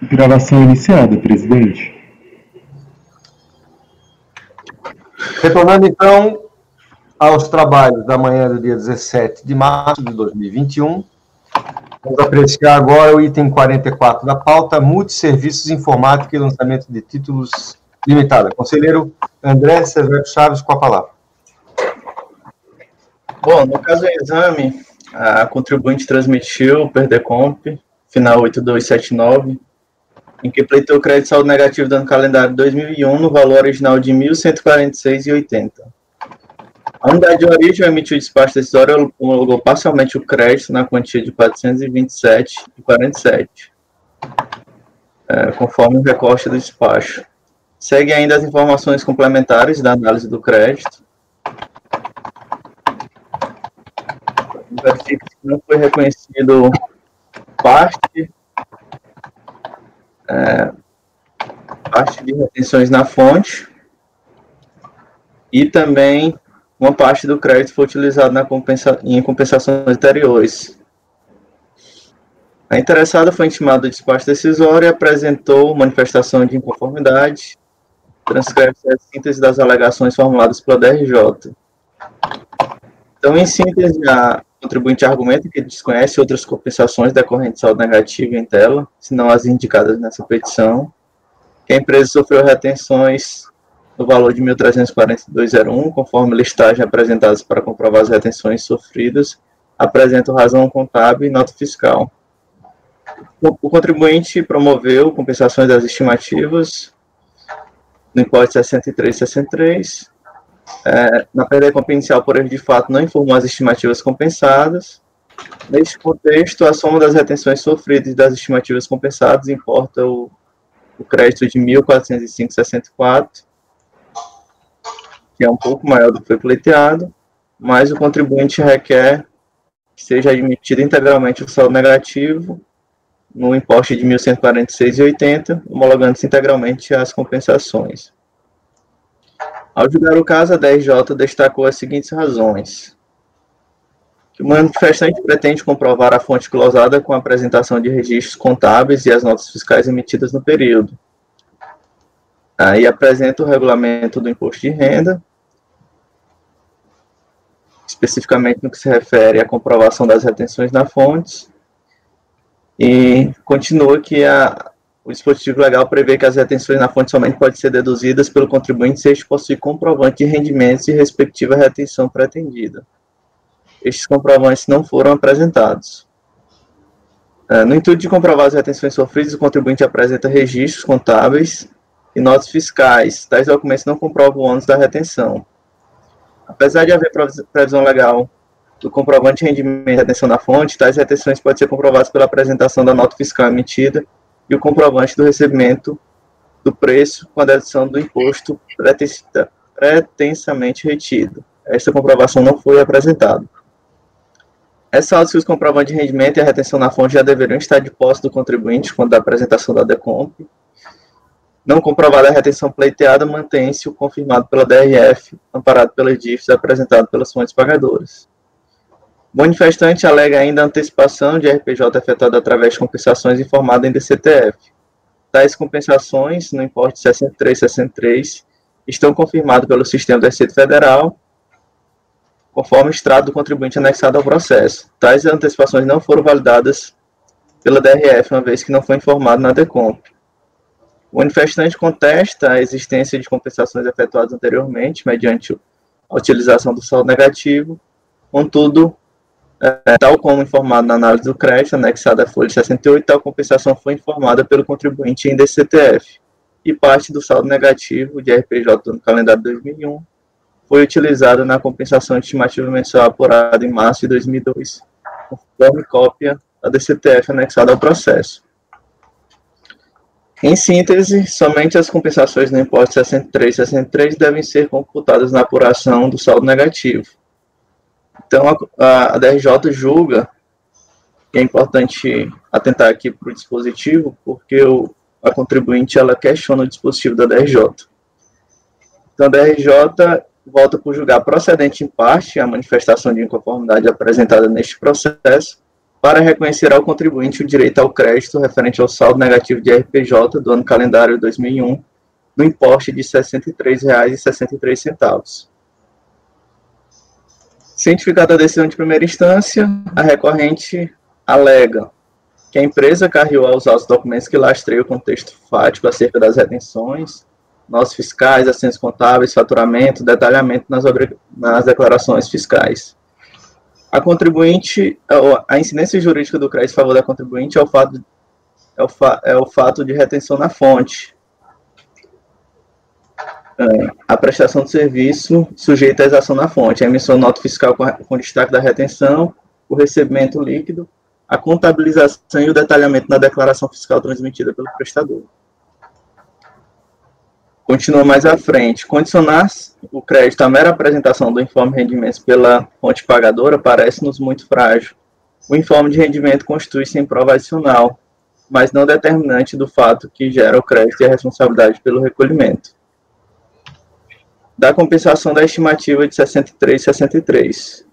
Gravação iniciada, presidente. Retornando, então, aos trabalhos da manhã do dia 17 de março de 2021, vamos apreciar agora o item 44 da pauta, multisserviços informática e lançamento de títulos limitada. Conselheiro André Severo Chaves, com a palavra. Bom, no caso do exame, a contribuinte transmitiu o PERDECOMP, final 8279, em que pleiteou crédito saldo negativo do ano calendário 2001 no valor original de R$ 1.146,80. A unidade de origem emitiu despacho decisório e homologou parcialmente o crédito na quantia de R$ 427,47, conforme o recorte do despacho. Segue ainda as informações complementares da análise do crédito. Verifica que não foi reconhecido parte de retenções na fonte e também uma parte do crédito foi utilizado em compensações anteriores. A interessada foi intimada do despacho decisório e apresentou manifestação de inconformidade, transcreve-se a síntese das alegações formuladas pela DRJ. Então, em síntese, a contribuinte argumenta que desconhece outras compensações decorrentes de saldo negativo em tela, senão as indicadas nessa petição, que a empresa sofreu retenções no valor de R$ 1.342,01, conforme listagem apresentadas para comprovar as retenções sofridas, apresentam razão contábil e nota fiscal. O contribuinte promoveu compensações das estimativas no importe de 63,63. Na PERDECOMP inicial, por erro de fato, não informou as estimativas compensadas. Neste contexto, a soma das retenções sofridas e das estimativas compensadas importa o crédito de R$ 1.405,64, que é um pouco maior do que foi pleiteado, mas o contribuinte requer que seja admitido integralmente o saldo negativo no importe de R$ 1.146,80, homologando-se integralmente as compensações. Ao julgar o caso, a DRJ destacou as seguintes razões: que o manifestante pretende comprovar a fonte glosada com a apresentação de registros contábeis e as notas fiscais emitidas no período. Aí apresenta o regulamento do imposto de renda, especificamente no que se refere à comprovação das retenções na fonte, e continua que o dispositivo legal prevê que as retenções na fonte somente podem ser deduzidas pelo contribuinte se este possui comprovante de rendimentos e respectiva retenção pretendida. Estes comprovantes não foram apresentados. No intuito de comprovar as retenções sofridas, o contribuinte apresenta registros contábeis e notas fiscais. Tais documentos não comprovam o ônus da retenção. Apesar de haver previsão legal do comprovante de rendimento e retenção na fonte, tais retenções podem ser comprovadas pela apresentação da nota fiscal emitida e o comprovante do recebimento do preço com a dedução do imposto pretensamente retido. Esta comprovação não foi apresentada. Ressalta que os comprovantes de rendimento e a retenção na fonte já deveriam estar de posse do contribuinte quando da apresentação da DECOMP. Não comprovada a retenção pleiteada, mantém-se o confirmado pela DRF, amparado pelas dívidas apresentado pelas fontes pagadoras. O manifestante alega ainda a antecipação de RPJ efetuada através de compensações informadas em DCTF. Tais compensações, no importe de 63,63, estão confirmadas pelo Sistema do Receita Federal, conforme o extrato do contribuinte anexado ao processo. Tais antecipações não foram validadas pela DRF, uma vez que não foi informado na DECOMP. O manifestante contesta a existência de compensações efetuadas anteriormente, mediante a utilização do saldo negativo, contudo, tal como informado na análise do crédito, anexada à folha 68, tal compensação foi informada pelo contribuinte em DCTF, e parte do saldo negativo de RPJ no calendário 2001 foi utilizada na compensação estimativa mensual apurada em março de 2002, conforme cópia da DCTF anexada ao processo. Em síntese, somente as compensações no importe 63,63 devem ser computadas na apuração do saldo negativo. Então, a DRJ julga que é importante atentar aqui para o dispositivo, porque a contribuinte ela questiona o dispositivo da DRJ. Então, a DRJ volta por julgar procedente em parte a manifestação de inconformidade apresentada neste processo, para reconhecer ao contribuinte o direito ao crédito referente ao saldo negativo de RPJ do ano calendário 2001, no importe de R$ 63,63. Cientificada a decisão de primeira instância, a recorrente alega que a empresa carreou aos autos documentos que lastreiam o contexto fático acerca das retenções, notas fiscais, assentos contábeis, faturamento, detalhamento nas declarações fiscais. A incidência jurídica do crédito em favor da contribuinte é o fato de retenção na fonte. A prestação de serviço sujeita à exação na fonte, a emissão de nota fiscal com destaque da retenção, o recebimento líquido, a contabilização e o detalhamento na declaração fiscal transmitida pelo prestador. Continua mais à frente. Condicionar o crédito à mera apresentação do informe de rendimentos pela fonte pagadora parece-nos muito frágil. O informe de rendimento constitui-se em prova adicional, mas não determinante do fato que gera o crédito e a responsabilidade pelo recolhimento. Da compensação da estimativa de 63,63.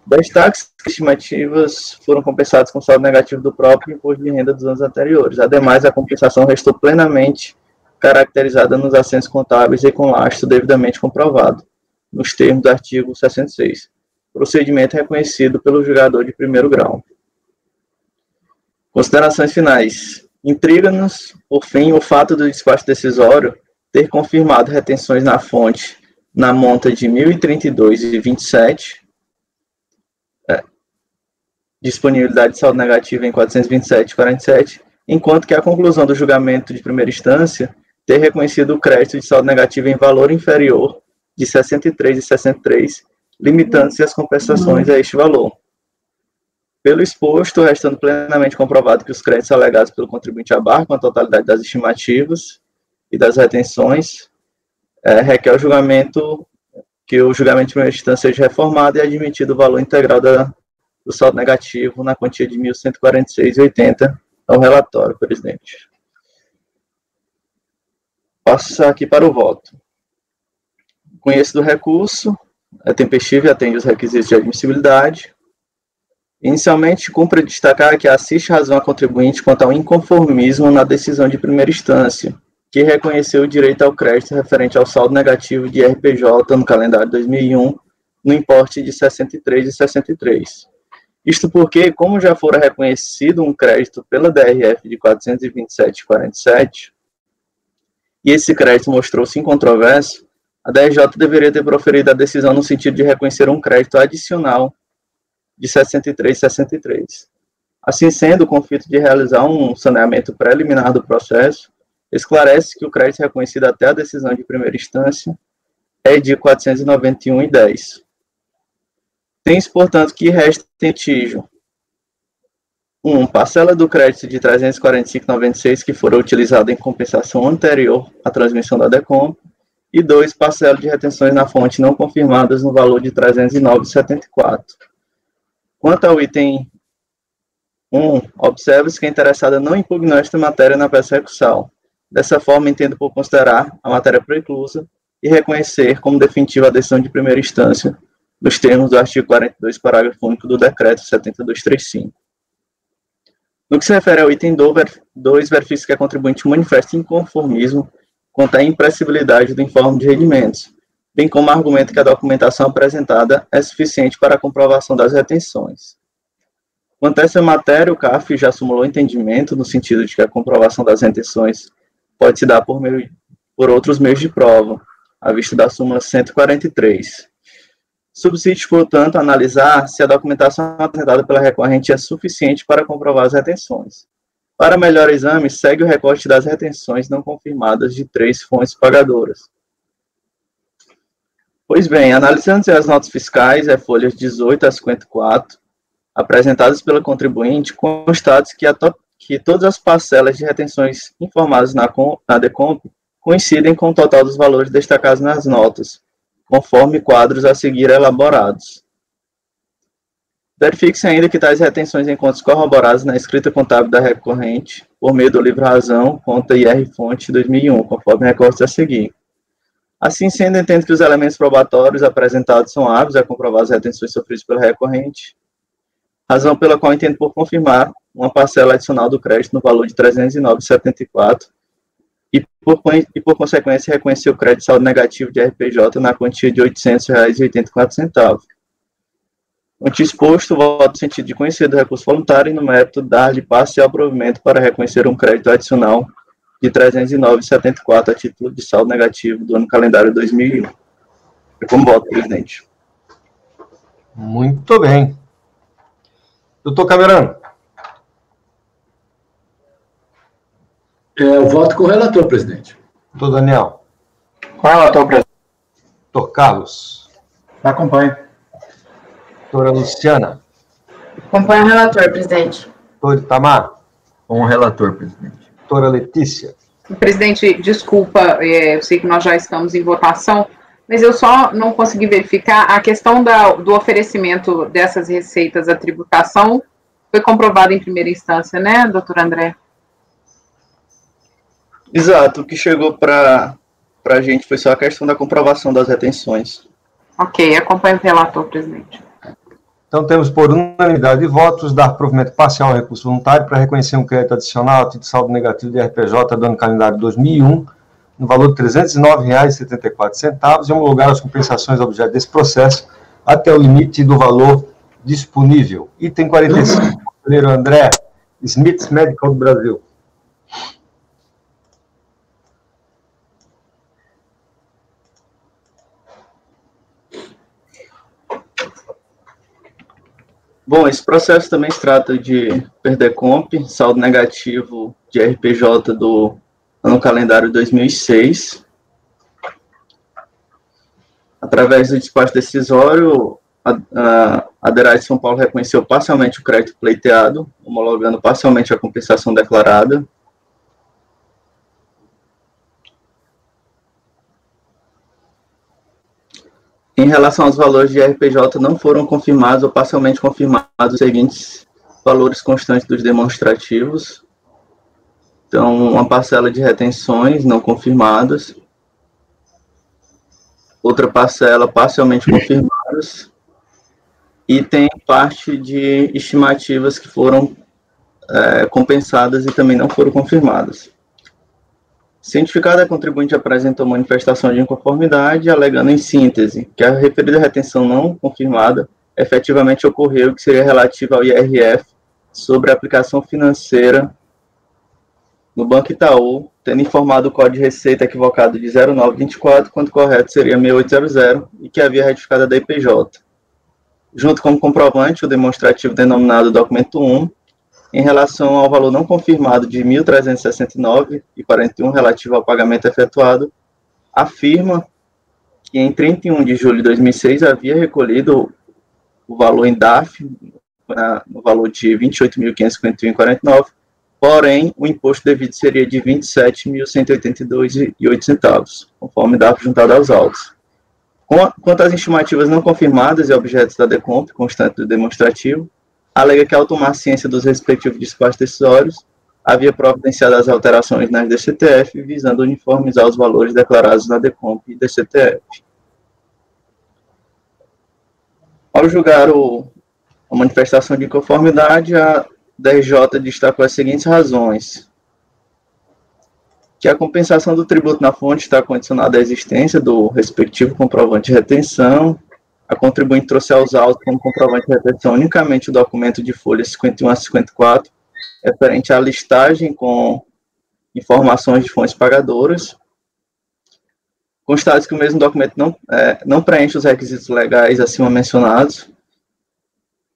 Destaques que estimativas foram compensadas com saldo negativo do próprio imposto de renda dos anos anteriores. Ademais, a compensação restou plenamente caracterizada nos assentos contábeis e com lastro devidamente comprovado, nos termos do artigo 66. Procedimento reconhecido pelo julgador de primeiro grau. Considerações finais. Intriga-nos, por fim, o fato do despacho decisório ter confirmado retenções na fonte na monta de R$ 1.032,27, disponibilidade de saldo negativo em R$ 427,47, enquanto que a conclusão do julgamento de primeira instância ter reconhecido o crédito de saldo negativo em valor inferior de R$ 63,63, limitando-se as compensações a este valor. Pelo exposto, restando plenamente comprovado que os créditos alegados pelo contribuinte abarcam a totalidade das estimativas e das retenções, requer o julgamento que o julgamento de primeira instância seja reformado e admitido o valor integral do saldo negativo na quantia de R$ 1.146,80 ao relatório, presidente. Passo aqui para o voto. O conhecimento do recurso é tempestivo e atende os requisitos de admissibilidade. Inicialmente, cumpre destacar que assiste razão a contribuinte quanto ao inconformismo na decisão de primeira instância, que reconheceu o direito ao crédito referente ao saldo negativo de RPJ no calendário 2001, no importe de R$ 63,63. Isto porque, como já fora reconhecido um crédito pela DRF de R$ 427,47, e esse crédito mostrou-se incontroverso, a DRJ deveria ter proferido a decisão no sentido de reconhecer um crédito adicional de R$ 63,63. Assim sendo, o conflito de realizar um saneamento preliminar do processo esclarece que o crédito reconhecido até a decisão de primeira instância é de R$ 491,10. Tem-se, portanto, que resta em litígio: 1. Parcela do crédito de R$ 345,96 que fora utilizada em compensação anterior à transmissão da DECOM, e 2. Parcela de retenções na fonte não confirmadas no valor de R$ 309,74. Quanto ao item 1, observa-se que a interessada não impugnou esta matéria na peça recursal. Dessa forma, entendo por considerar a matéria preclusa e reconhecer como definitiva a decisão de primeira instância, nos termos do artigo 42, parágrafo único do decreto 7235. No que se refere ao item 2, verifica que a contribuinte manifesta inconformismo quanto à impressibilidade do informe de rendimentos, bem como argumenta que a documentação apresentada é suficiente para a comprovação das retenções. Quanto a essa matéria, o CARF já simulou entendimento no sentido de que a comprovação das retenções pode se dar por outros meios de prova, à vista da súmula 143. Subsiste, portanto, analisar se a documentação apresentada pela recorrente é suficiente para comprovar as retenções. Para melhor exame, segue o recorte das retenções não confirmadas de 3 fontes pagadoras. Pois bem, analisando-se as notas fiscais, folhas 18 a 54, apresentadas pela contribuinte, constata-se que todas as parcelas de retenções informadas na DECOMP coincidem com o total dos valores destacados nas notas, conforme quadros a seguir elaborados. Verifique-se ainda que tais retenções encontram-se corroboradas na escrita contábil da recorrente, por meio do livro-razão, conta IR-fonte 2001, conforme recortes a seguir. Assim sendo, entendo que os elementos probatórios apresentados são hábeis a comprovar as retenções sofridas pela recorrente. razão pela qual entendo por confirmar uma parcela adicional do crédito no valor de R$ 309,74 e, por consequência, reconhecer o crédito saldo negativo de RPJ na quantia de R$ 800,84. Ante exposto, voto no sentido de conhecer do recurso voluntário e, no mérito, dar-lhe parcial provimento para reconhecer um crédito adicional de R$ 309,74 a título de saldo negativo do ano calendário 2001. Eu como voto, presidente. Muito bem. Doutor Camerano. Eu voto com o relator, presidente. Doutor Daniel. Com o relator, presidente. Doutor Carlos. Acompanho. Doutora Luciana. Acompanho o relator, presidente. Doutor Itamar. Com o relator, presidente. Doutora Letícia. Presidente, desculpa, eu sei que nós já estamos em votação, mas eu só não consegui verificar a questão do oferecimento dessas receitas à tributação. Foi comprovado em primeira instância, né, doutor André? Exato, o que chegou para a gente foi só a questão da comprovação das retenções. Ok, acompanho o relator, presidente. Então, temos por unanimidade de votos dar provimento parcial ao recurso voluntário para reconhecer um crédito adicional a título de saldo negativo de RPJ do ano calendário 2001, no valor de R$ 309,74, e homologar as compensações objeto desse processo até o limite do valor disponível. Item 45, conselheiro André, Smiths Medical do Brasil. Bom, esse processo também se trata de Perdecomp, saldo negativo de RPJ do ano calendário 2006. Através do despacho decisório, a DERAI de São Paulo reconheceu parcialmente o crédito pleiteado, homologando parcialmente a compensação declarada. Em relação aos valores de RPJ, não foram confirmados ou parcialmente confirmados os seguintes valores constantes dos demonstrativos. Então, uma parcela de retenções não confirmadas, outra parcela parcialmente confirmadas, e tem parte de estimativas que foram compensadas e também não foram confirmadas. Cientificada, a contribuinte apresentou manifestação de inconformidade, alegando em síntese que a referida retenção não confirmada efetivamente ocorreu, que seria relativa ao IRF sobre a aplicação financeira no Banco Itaú, tendo informado o código de receita equivocado de 0924, quando correto seria 6800, e que havia retificado a da IPJ. Junto com o comprovante, o demonstrativo denominado documento 1, em relação ao valor não confirmado de R$ 1.369,41 relativo ao pagamento efetuado, afirma que em 31 de julho de 2006 havia recolhido o valor em DARF, no valor de R$ 28.551,49, porém, o imposto devido seria de R$ 27.182,08, conforme DARF juntado aos autos. Quanto às estimativas não confirmadas e objetos da DECOMP, constante do demonstrativo, alega que, ao tomar ciência dos respectivos despachos decisórios, havia providenciado as alterações nas DCTF, visando uniformizar os valores declarados na DECOMP e DCTF. Ao julgar a manifestação de inconformidade, a DRJ destacou as seguintes razões: que a compensação do tributo na fonte está condicionada à existência do respectivo comprovante de retenção. A contribuinte trouxe aos autos como comprovante de retenção unicamente o documento de folha 51 a 54, referente à listagem com informações de fontes pagadoras. Constados que o mesmo documento não preenche os requisitos legais acima mencionados.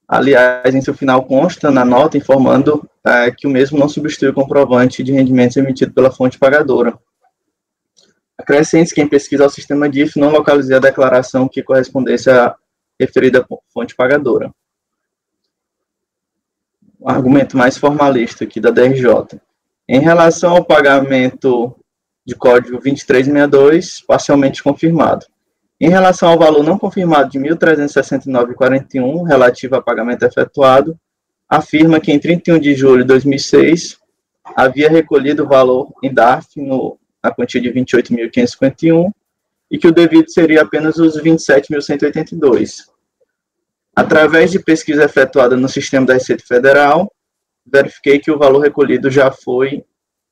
Aliás, em seu final consta na nota informando que o mesmo não substitui o comprovante de rendimentos emitido pela fonte pagadora. Acrescente que em pesquisa ao sistema DIF não localizei a declaração que correspondesse à referida fonte pagadora. Um argumento mais formalista aqui da DRJ. Em relação ao pagamento de código 2362, parcialmente confirmado. Em relação ao valor não confirmado de R$ 1.369,41, relativo a pagamento efetuado, afirma que em 31 de julho de 2006 havia recolhido o valor em DARF na quantia de R$ 28.551 e que o devido seria apenas os R$ 27.182. Através de pesquisa efetuada no sistema da Receita Federal, verifiquei que o valor recolhido já foi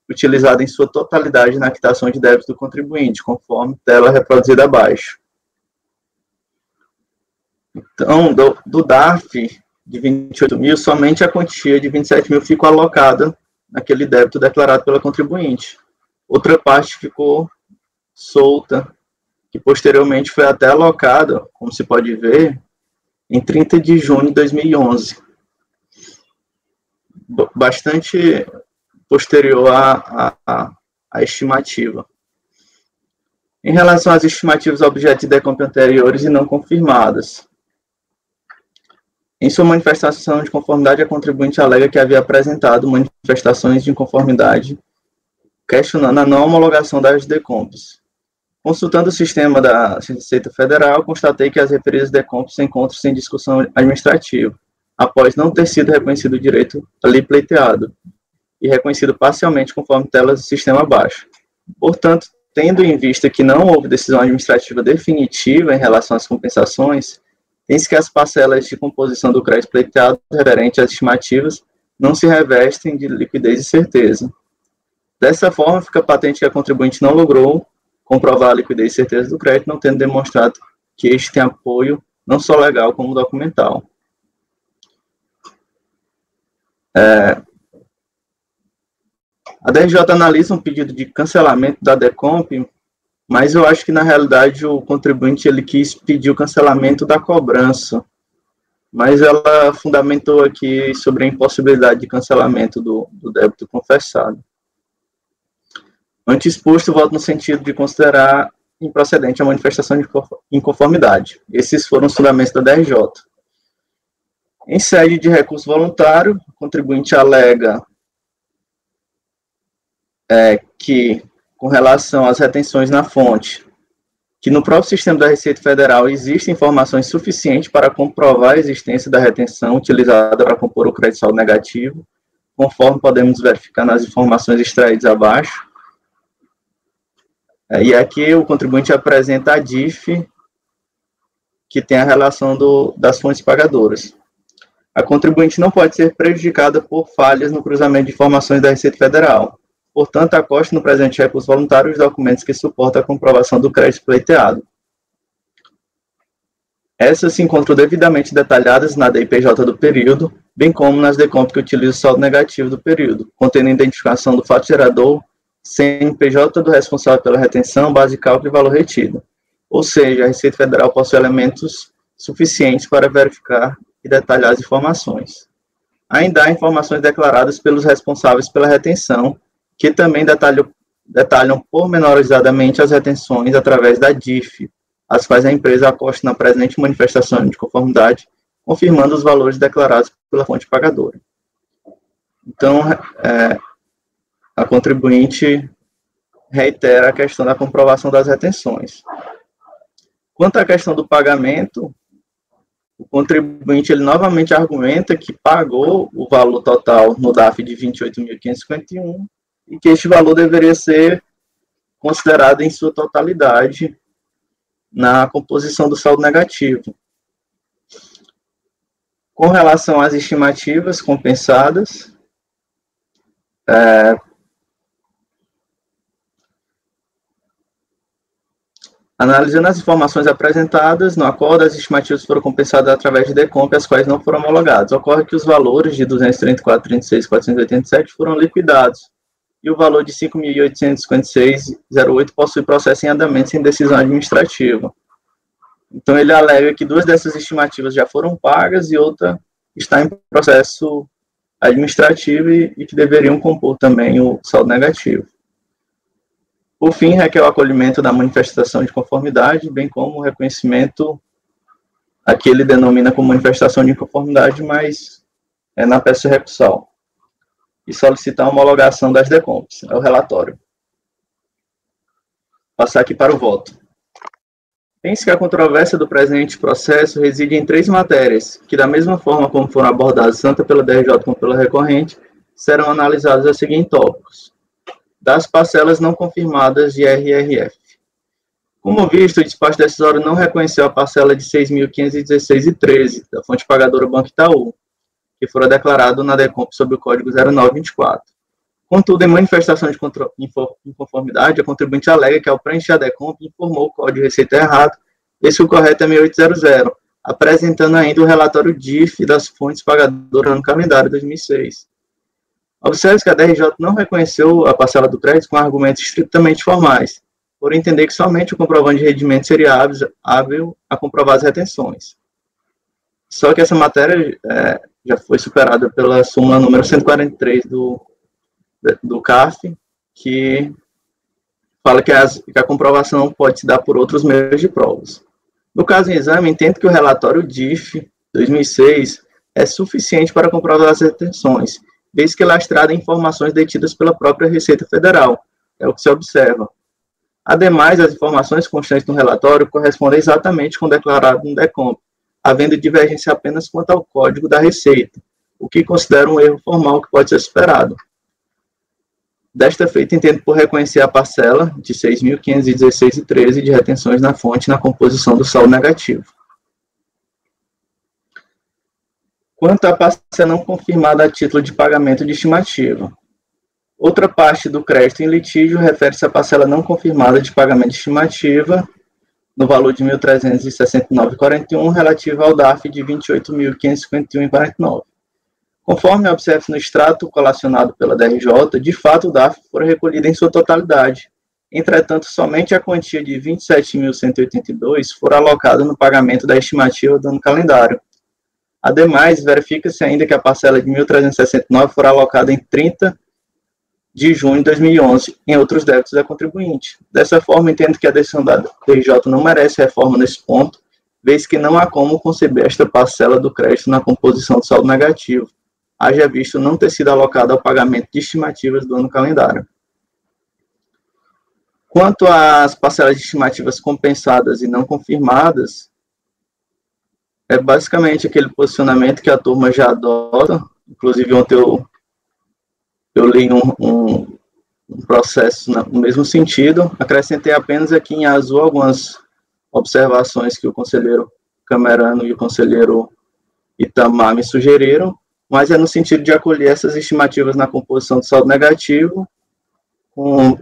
utilizado em sua totalidade na quitação de débito do contribuinte, conforme tela reproduzida abaixo. Então, do DARF de 28 mil, somente a quantia de 27 mil ficou alocada naquele débito declarado pela contribuinte. Outra parte ficou solta, que posteriormente foi até alocada, como se pode ver, em 30 de junho de 2011. Bastante posterior à estimativa. Em relação às estimativas objeto de decomp anteriores e não confirmadas, em sua manifestação de conformidade, a contribuinte alega que havia apresentado manifestações de inconformidade, questionando a não homologação das decomps. Consultando o sistema da Receita Federal, constatei que as referidas decomps encontram-se em discussão administrativa, após não ter sido reconhecido o direito ali pleiteado, e reconhecido parcialmente conforme telas do sistema abaixo. Portanto, tendo em vista que não houve decisão administrativa definitiva em relação às compensações, tem-se que as parcelas de composição do crédito pleiteado referente às estimativas não se revestem de liquidez e certeza. Dessa forma, fica patente que a contribuinte não logrou comprovar a liquidez e certeza do crédito, não tendo demonstrado que este tem apoio não só legal como documental. A DRJ analisa um pedido de cancelamento da decomp, mas eu acho que, na realidade, o contribuinte ele quis pedir o cancelamento da cobrança, mas ela fundamentou aqui sobre a impossibilidade de cancelamento do débito confessado. Antes exposto, voto no sentido de considerar improcedente a manifestação de inconformidade. Esses foram os fundamentos da DRJ. Em sede de recurso voluntário, o contribuinte alega que, com relação às retenções na fonte, que no próprio sistema da Receita Federal existem informações suficientes para comprovar a existência da retenção utilizada para compor o crédito saldo negativo, conforme podemos verificar nas informações extraídas abaixo. E aqui o contribuinte apresenta a DIF, que tem a relação das fontes pagadoras. A contribuinte não pode ser prejudicada por falhas no cruzamento de informações da Receita Federal. Portanto, acoste no presente recurso voluntário os documentos que suportam a comprovação do crédito pleiteado. Essas se encontram devidamente detalhadas na DIPJ do período, bem como nas decomp que utilizam o saldo negativo do período, contendo a identificação do fato gerador, CNPJ do responsável pela retenção, base de cálculo e valor retido. Ou seja, a Receita Federal possui elementos suficientes para verificar e detalhar as informações. Ainda há informações declaradas pelos responsáveis pela retenção, que também detalham pormenorizadamente as retenções através da DIF, as quais a empresa acosta na presente manifestação de conformidade, confirmando os valores declarados pela fonte pagadora. Então, a contribuinte reitera a questão da comprovação das retenções. Quanto à questão do pagamento, o contribuinte ele novamente argumenta que pagou o valor total no DARF de 28.551 e que este valor deveria ser considerado em sua totalidade na composição do saldo negativo. Com relação às estimativas compensadas, analisando as informações apresentadas no acordo, as estimativas foram compensadas através de decomp, as quais não foram homologadas. Ocorre que os valores de 234,36 e 487 foram liquidados, e o valor de 5.856,08 possui processo em andamento sem decisão administrativa. Então, ele alega que duas dessas estimativas já foram pagas e outra está em processo administrativo e que deveriam compor também o saldo negativo. Por fim, requer o acolhimento da manifestação de conformidade, bem como o reconhecimento, aqui ele denomina como manifestação de inconformidade, mas é na peça recursal, e solicitar a homologação das decomps, é o relatório. Passar aqui para o voto. Pense que a controvérsia do presente processo reside em 3 matérias, que da mesma forma como foram abordadas tanto pela DRJ como pela recorrente, serão analisadas a seguir em tópicos. Das parcelas não confirmadas de RRF. Como visto, o despacho decisório não reconheceu a parcela de R$ 6.516,13 da fonte pagadora Banco Itaú, que fora declarado na DECOMP sob o código 0924. Contudo, em manifestação de inconformidade, a contribuinte alega que, ao preencher a DECOMP, informou o código de receita errado, esse que o correto é 6800, apresentando ainda o relatório DIF das fontes pagadoras no calendário 2006. Observe que a DRJ não reconheceu a parcela do crédito com argumentos estritamente formais, por entender que somente o comprovante de rendimento seria hábil a comprovar as retenções. Só que essa matéria já foi superada pela súmula número 143 do CARF, que fala que a comprovação pode se dar por outros meios de provas. No caso em exame, entendo que o relatório DIF 2006 é suficiente para comprovar as retenções, desde que lastrada em informações detidas pela própria Receita Federal, é o que se observa. Ademais, as informações constantes no relatório correspondem exatamente com o declarado no DECOMP, havendo divergência apenas quanto ao código da Receita, o que considero um erro formal que pode ser superado. Desta feita, entendo por reconhecer a parcela de R$ 6.516,13 de retenções na fonte na composição do saldo negativo. Quanto à parcela não confirmada a título de pagamento de estimativa. Outra parte do crédito em litígio refere-se à parcela não confirmada de pagamento de estimativa, no valor de R$ 1.369,41, relativa ao DARF de R$ 28.551,49. Conforme observa-se no extrato colacionado pela DRJ, de fato o DARF foi recolhido em sua totalidade. Entretanto, somente a quantia de R$ 27.182 fora alocada no pagamento da estimativa do ano calendário. Ademais, verifica-se ainda que a parcela de R$ 1.369 fora alocada em 30 de junho de 2011 em outros débitos da contribuinte. Dessa forma, entendo que a decisão da DRJ não merece reforma nesse ponto, vez que não há como conceber esta parcela do crédito na composição do saldo negativo, haja visto não ter sido alocado ao pagamento de estimativas do ano calendário. Quanto às parcelas de estimativas compensadas e não confirmadas, é basicamente aquele posicionamento que a turma já adota. Inclusive, ontem eu li um processo no mesmo sentido. Acrescentei apenas aqui em azul algumas observações que o conselheiro Camerano e o conselheiro Itamar me sugeriram, mas é no sentido de acolher essas estimativas na composição do saldo negativo, com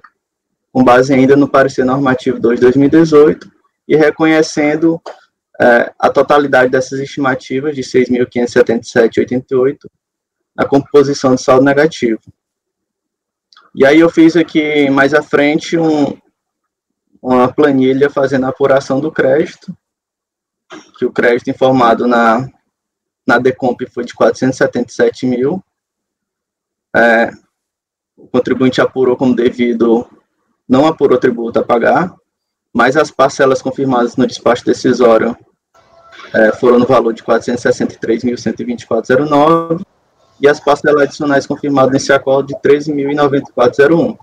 base ainda no parecer normativo 2 de 2018, e reconhecendo a totalidade dessas estimativas de 6.577,88 na composição do saldo negativo. E aí eu fiz aqui mais à frente uma planilha fazendo a apuração do crédito, que o crédito informado na DECOMP foi de 477 mil. O contribuinte apurou como devido, não apurou tributo a pagar, mas as parcelas confirmadas no despacho decisório foram no valor de 463.124,09 e as parcelas adicionais confirmadas nesse acordo de 13.094,01.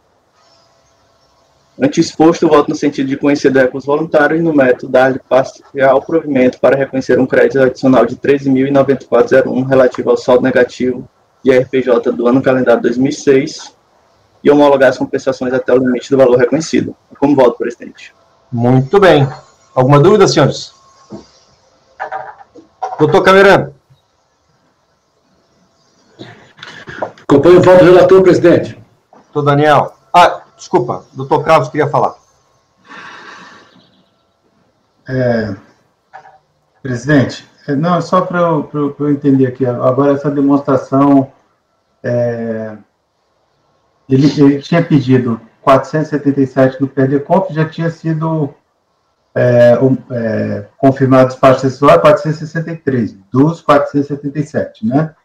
Antes exposto, voto no sentido de conhecer do recurso voluntário e no método dar-lhe parcial provimento para reconhecer um crédito adicional de 13.094,01 relativo ao saldo negativo de RPJ do ano calendário 2006 e homologar as compensações até o limite do valor reconhecido. Como voto, presidente? Muito bem. Alguma dúvida, senhores? Doutor Camerano. Acompanho o voto do relator, presidente. Doutor Daniel. Desculpa, doutor Carlos queria falar. Presidente, não, só para eu entender aqui, agora essa demonstração, ele tinha pedido 477 no PDCOMP, já tinha sido confirmado o despacho decisório 463, dos 477, né?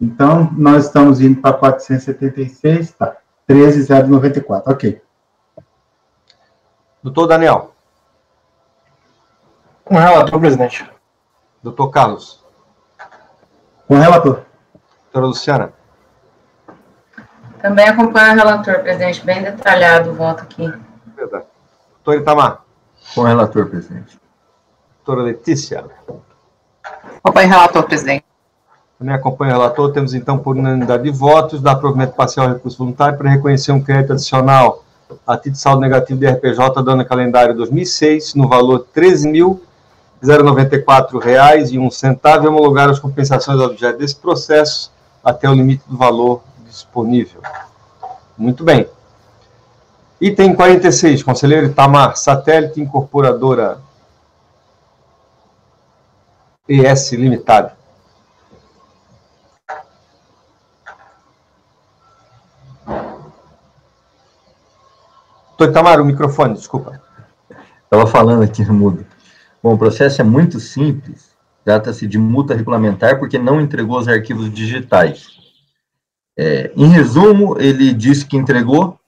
Então, nós estamos indo para 476, tá, 13.094, ok. Doutor Daniel. Com o relator, presidente. Doutor Carlos. Com o relator. Doutora Luciana. Também acompanho o relator, presidente, bem detalhado o voto aqui. Verdade. Doutor Itamar. Com o relator, presidente. Doutora Letícia. Acompanho o relator, presidente. Também acompanho o relator. Temos, então, por unanimidade de votos, dar provimento parcial ao recurso voluntário para reconhecer um crédito adicional a título de saldo negativo de RPJ, dando calendário 2006, no valor R$ 13.094,01, e homologar as compensações objeto desse processo até o limite do valor disponível. Muito bem. Item 46, conselheiro Itamar, Satélite Incorporadora ES Limitada. Itamar, o microfone, desculpa. Estava falando aqui no mudo. Bom, o processo é muito simples, trata-se de multa regulamentar porque não entregou os arquivos digitais. Em resumo, ele disse que entregou,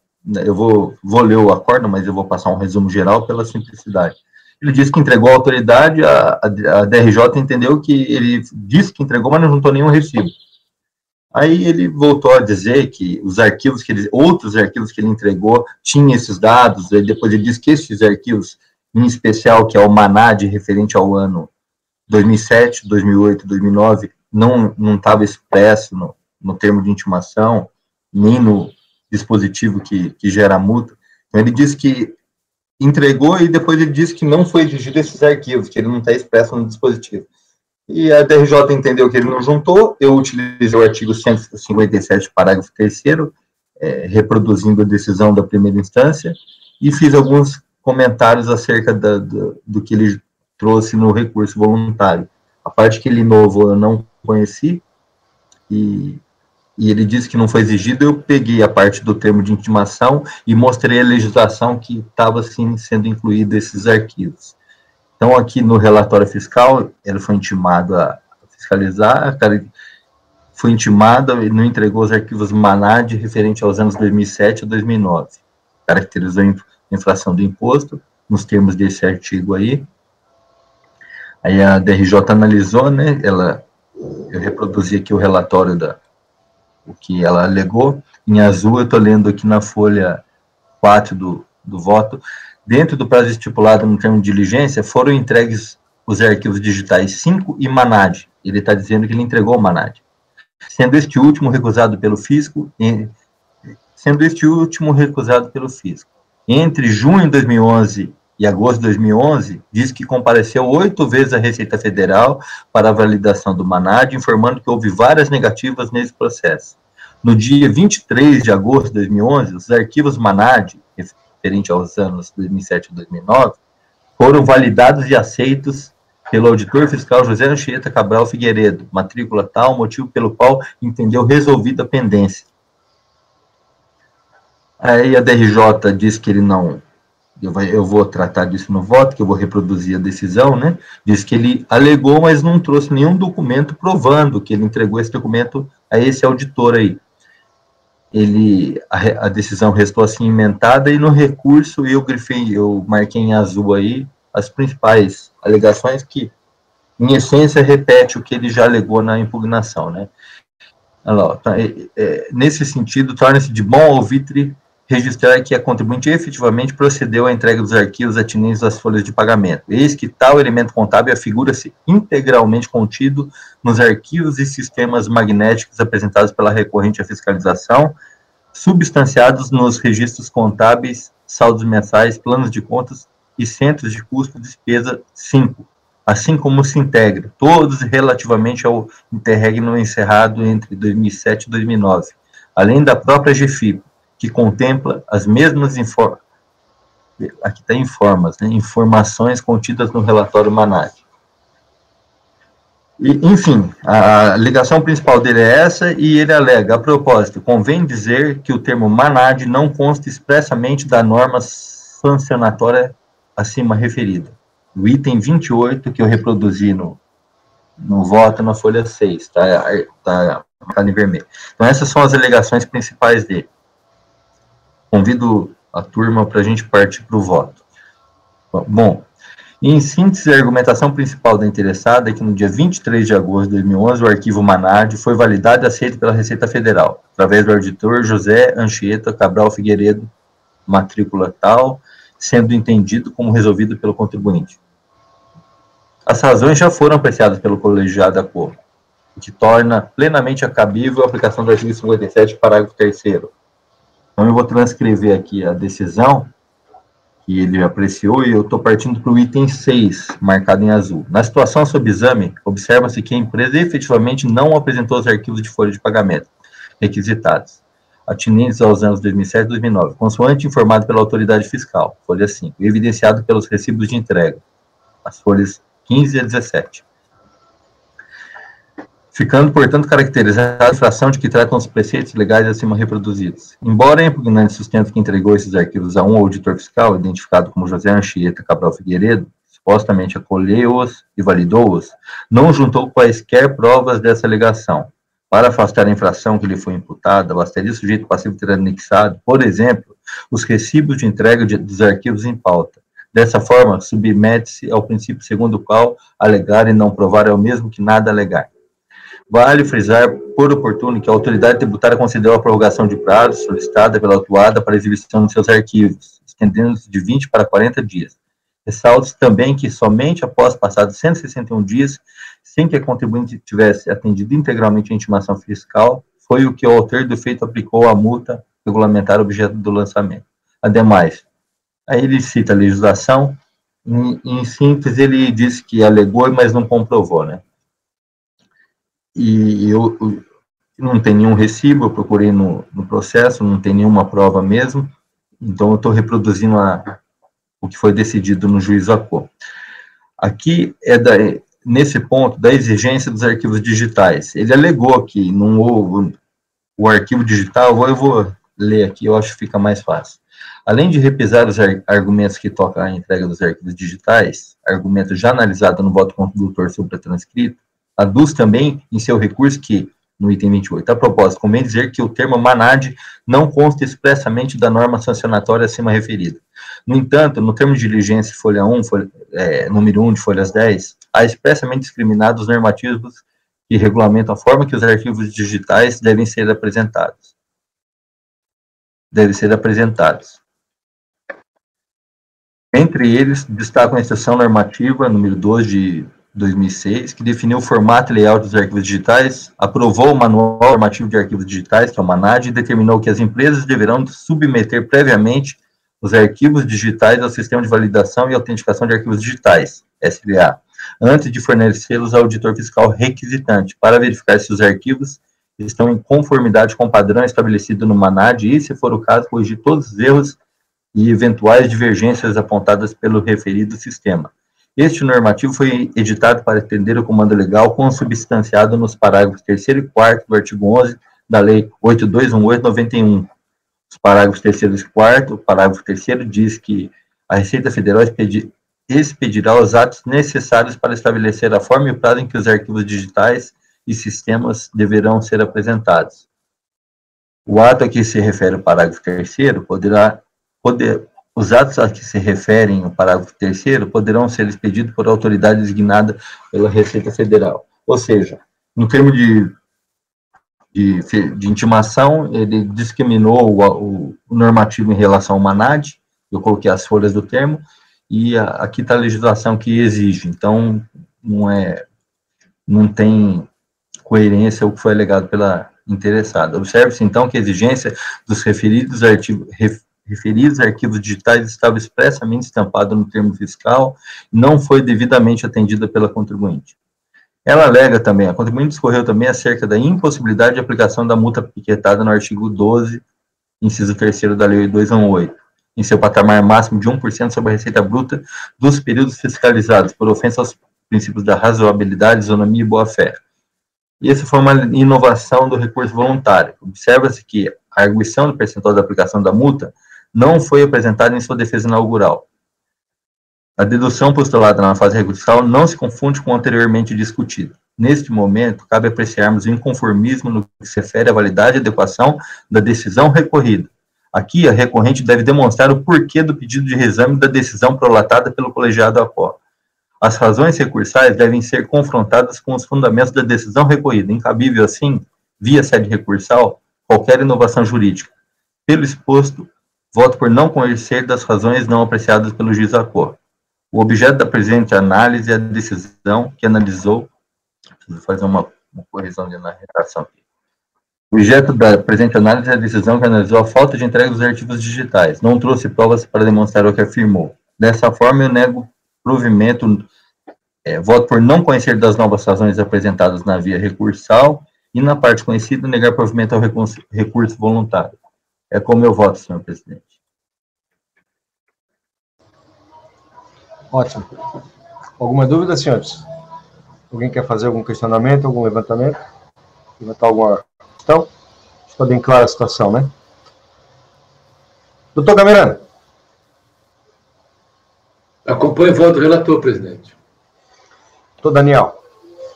eu vou ler o acordo, mas eu vou passar um resumo geral pela simplicidade. Ele disse que entregou à autoridade, a DRJ entendeu que ele disse que entregou, mas não juntou nenhum recibo. Aí ele voltou a dizer que os arquivos outros arquivos que ele entregou tinham esses dados, aí depois ele disse que esses arquivos, em especial, que é o MANAD, referente ao ano 2007, 2008, 2009, não estava expresso no termo de intimação, nem no dispositivo que gera a multa. Então ele disse que entregou e depois ele disse que não foi exigido esses arquivos, que ele não está expresso no dispositivo. E a DRJ entendeu que ele não juntou, eu utilizei o artigo 157, parágrafo 3º, reproduzindo a decisão da primeira instância, e fiz alguns comentários acerca do que ele trouxe no recurso voluntário. A parte que ele inovou eu não conheci, e ele disse que não foi exigido, eu peguei a parte do termo de intimação e mostrei a legislação que estava, sim, sendo incluída esses arquivos. Então, aqui no relatório fiscal, ele foi intimado a fiscalizar, foi intimado e não entregou os arquivos MANAD referente aos anos 2007 a 2009. Caracterizou a infração do imposto, nos termos desse artigo aí. Aí a DRJ analisou, né, eu reproduzi aqui o relatório o que ela alegou. Em azul, eu estou lendo aqui na folha 4 do voto. Dentro do prazo estipulado no termo de diligência, foram entregues os arquivos digitais 5 e MANAD. Ele está dizendo que ele entregou o MANAD. Sendo este último recusado pelo fisco, entre junho de 2011 e agosto de 2011, diz que compareceu 8 vezes à Receita Federal para a validação do MANAD, informando que houve várias negativas nesse processo. No dia 23 de agosto de 2011, os arquivos MANAD, referente aos anos 2007 e 2009, foram validados e aceitos pelo auditor fiscal José Anchieta Cabral Figueiredo, matrícula tal, motivo pelo qual entendeu resolvida a pendência. Aí a DRJ diz que ele não, eu vou tratar disso no voto, que eu vou reproduzir a decisão, né? Diz que ele alegou, mas não trouxe nenhum documento provando que ele entregou esse documento a esse auditor aí. A decisão restou assim emendada, e no recurso eu marquei em azul aí as principais alegações que, em essência, repete o que ele já alegou na impugnação, né? Nesse sentido, torna-se de bom alvitre registrar que a contribuinte efetivamente procedeu à entrega dos arquivos atinentes às folhas de pagamento. Eis que tal elemento contábil afigura-se integralmente contido nos arquivos e sistemas magnéticos apresentados pela recorrente à fiscalização, substanciados nos registros contábeis, saldos mensais, planos de contas e centros de custo e despesa 5, assim como se integra, todos relativamente ao interregno encerrado entre 2007 e 2009, além da própria GFIP, que contempla as mesmas informações contidas no relatório MANAD. Enfim, a alegação principal dele é essa, e ele alega, a propósito, convém dizer que o termo MANAD não consta expressamente da norma sancionatória acima referida. O item 28, que eu reproduzi no voto, na folha 6, tá marcado em vermelho. Então, essas são as alegações principais dele. Convido a turma para a gente partir para o voto. Bom, em síntese, a argumentação principal da interessada é que no dia 23 de agosto de 2011, o arquivo MANAD foi validado e aceito pela Receita Federal, através do auditor José Anchieta Cabral Figueiredo, matrícula tal, sendo entendido como resolvido pelo contribuinte. As razões já foram apreciadas pelo colegiado da Corte, o que torna plenamente cabível a aplicação do artigo 57, parágrafo 3º. Então, eu vou transcrever aqui a decisão que ele apreciou, e eu estou partindo para o item 6, marcado em azul. Na situação sob exame, observa-se que a empresa efetivamente não apresentou os arquivos de folha de pagamento requisitados, atinentes aos anos 2007 e 2009, consoante informado pela autoridade fiscal, folha 5, e evidenciado pelos recibos de entrega, as folhas 15 a 17. Ficando, portanto, caracterizada a infração de que tratam os preceitos legais acima reproduzidos. Embora a impugnante sustento que entregou esses arquivos a um auditor fiscal, identificado como José Anchieta Cabral Figueiredo, supostamente acolheu-os e validou-os, não juntou quaisquer provas dessa alegação. Para afastar a infração que lhe foi imputada, bastaria o sujeito passivo ter anexado, por exemplo, os recibos de entrega dos arquivos em pauta. Dessa forma, submete-se ao princípio segundo o qual alegar e não provar é o mesmo que nada alegar. Vale frisar, por oportuno, que a autoridade tributária considerou a prorrogação de prazo solicitada pela autuada para exibição de seus arquivos, estendendo-se de 20 para 40 dias. Ressalta-se também que somente após passados 161 dias, sem que a contribuinte tivesse atendido integralmente a intimação fiscal, foi o que o autor do feito aplicou a multa regulamentar objeto do lançamento. Ademais, aí ele cita a legislação, em síntese ele disse que alegou, mas não comprovou, né? E eu não tem nenhum recibo, eu procurei no processo, não tem nenhuma prova mesmo, então eu estou reproduzindo o que foi decidido no juízo ACO. Aqui nesse ponto da exigência dos arquivos digitais. Ele alegou que não houve o arquivo digital, eu vou ler aqui, eu acho que fica mais fácil. Além de repisar os argumentos que tocam à entrega dos arquivos digitais, argumento já analisado no voto condutor sobre a transcrito, aduz também em seu recurso que, no item 28, a propósito, convém dizer que o termo MANAD não consta expressamente da norma sancionatória acima referida. No entanto, no termo de diligência, folha 1, número 1 de folhas 10, há expressamente discriminados os normativos que regulamentam a forma que os arquivos digitais devem ser apresentados. Entre eles, destacam a instrução normativa número 2 de 2006, que definiu o formato e layout dos arquivos digitais, aprovou o Manual Normativo de Arquivos Digitais, que é o MANAD, e determinou que as empresas deverão submeter previamente os arquivos digitais ao Sistema de Validação e Autenticação de Arquivos Digitais, SVA, antes de fornecê-los ao auditor fiscal requisitante, para verificar se os arquivos estão em conformidade com o padrão estabelecido no MANAD e, se for o caso, corrigir todos os erros e eventuais divergências apontadas pelo referido sistema. Este normativo foi editado para atender o comando legal consubstanciado nos parágrafos 3º e 4º do artigo 11 da Lei 8218/91. Os parágrafos 3º e 4º, o parágrafo 3º diz que a Receita Federal expedirá os atos necessários para estabelecer a forma e o prazo em que os arquivos digitais e sistemas deverão ser apresentados. O ato a que se refere o parágrafo 3º os atos a que se referem o parágrafo 3º poderão ser expedidos por autoridade designada pela Receita Federal. Ou seja, no termo de intimação, ele discriminou o normativo em relação ao MANAD, eu coloquei as folhas do termo, e aqui está a legislação que exige, então não tem coerência o que foi alegado pela interessada. Observe-se, então, que a exigência dos referidos arquivos digitais estava expressamente estampado no termo fiscal e não foi devidamente atendida pela contribuinte. Ela alega também, a contribuinte discorreu também acerca da impossibilidade de aplicação da multa piquetada no artigo 12, inciso 3º da Lei 8218, em seu patamar máximo de 1% sobre a receita bruta dos períodos fiscalizados, por ofensa aos princípios da razoabilidade, isonomia e boa-fé. E essa foi uma inovação do recurso voluntário. Observa-se que a arguição do percentual da aplicação da multa não foi apresentada em sua defesa inaugural. A dedução postulada na fase recursal não se confunde com o anteriormente discutido. Neste momento, cabe apreciarmos o inconformismo no que se refere à validade e adequação da decisão recorrida. Aqui, a recorrente deve demonstrar o porquê do pedido de reexame da decisão prolatada pelo colegiado ACO. As razões recursais devem ser confrontadas com os fundamentos da decisão recorrida. Incabível, assim, via sede recursal, qualquer inovação jurídica. Pelo exposto, voto por não conhecer das razões não apreciadas pelo juiz ACO. O objeto da presente análise é a decisão que analisou, preciso fazer uma correção de narração aqui. O objeto da presente análise é a decisão que analisou a falta de entrega dos arquivos digitais. Não trouxe provas para demonstrar o que afirmou. Dessa forma, eu nego provimento, voto por não conhecer das novas razões apresentadas na via recursal e, na parte conhecida, negar provimento ao recurso voluntário. É como eu voto, senhor presidente. Ótimo. Alguma dúvida, senhores? Alguém quer fazer algum questionamento, algum levantamento? Levantar alguma questão? Está bem clara a situação, né? Doutor Gamerano. Acompanho o voto do relator, presidente. Doutor Daniel.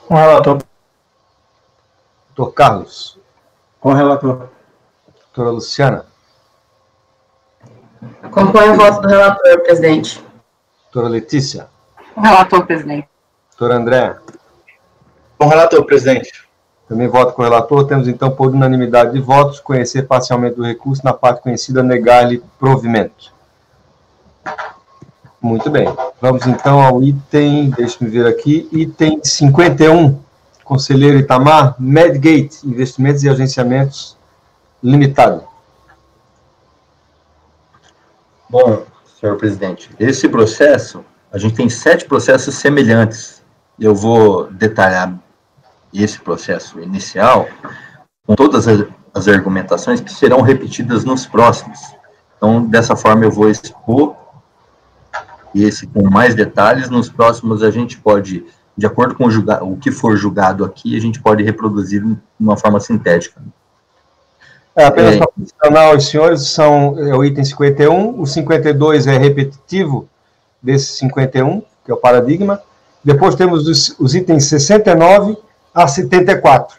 Com o relator. Doutor Carlos. Com o relator. Doutora Luciana. Acompanho o voto do relator, presidente. Doutora Letícia. O relator, presidente. Doutor André. Com o relator, presidente. Também voto com o relator. Temos, então, por unanimidade de votos, conhecer parcialmente o recurso, na parte conhecida, negar-lhe provimento. Muito bem. Vamos, então, ao item, deixe-me ver aqui, item 51, conselheiro Itamar, Medgate, Investimentos e Agenciamentos Limitado. Bom, senhor presidente, esse processo, a gente tem 7 processos semelhantes. Eu vou detalhar esse processo inicial com todas as argumentações que serão repetidas nos próximos. Então, dessa forma, eu vou expor esse com mais detalhes. Nos próximos, a gente pode, de acordo com o que for julgado aqui, a gente pode reproduzir de uma forma sintética. Apenas para mencionar aos senhores, é o item 51, o 52 é repetitivo desse 51, que é o paradigma. Depois temos os itens 69 a 74.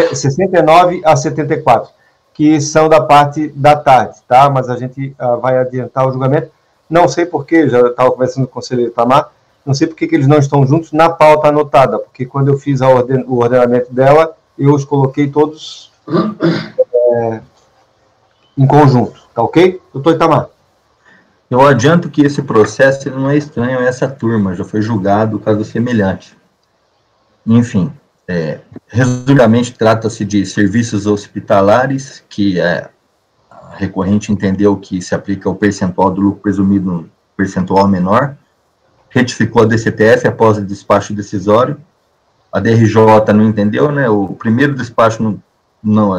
69 a 74, que são da parte da tarde, tá? Mas a gente vai adiantar o julgamento. Não sei porquê, já estava conversando com o conselheiro Itamar, não sei porque que eles não estão juntos na pauta anotada, porque quando eu fiz o ordenamento dela, eu os coloquei todos em conjunto, tá ok? Doutor Itamar. Eu adianto que esse processo ele não é estranho a essa turma, já foi julgado caso semelhante. Enfim, resumidamente trata-se de serviços hospitalares, que a recorrente entendeu que se aplica ao percentual do lucro presumido no percentual menor, retificou a DCTF após o despacho decisório, a DRJ não entendeu, né? O primeiro despacho não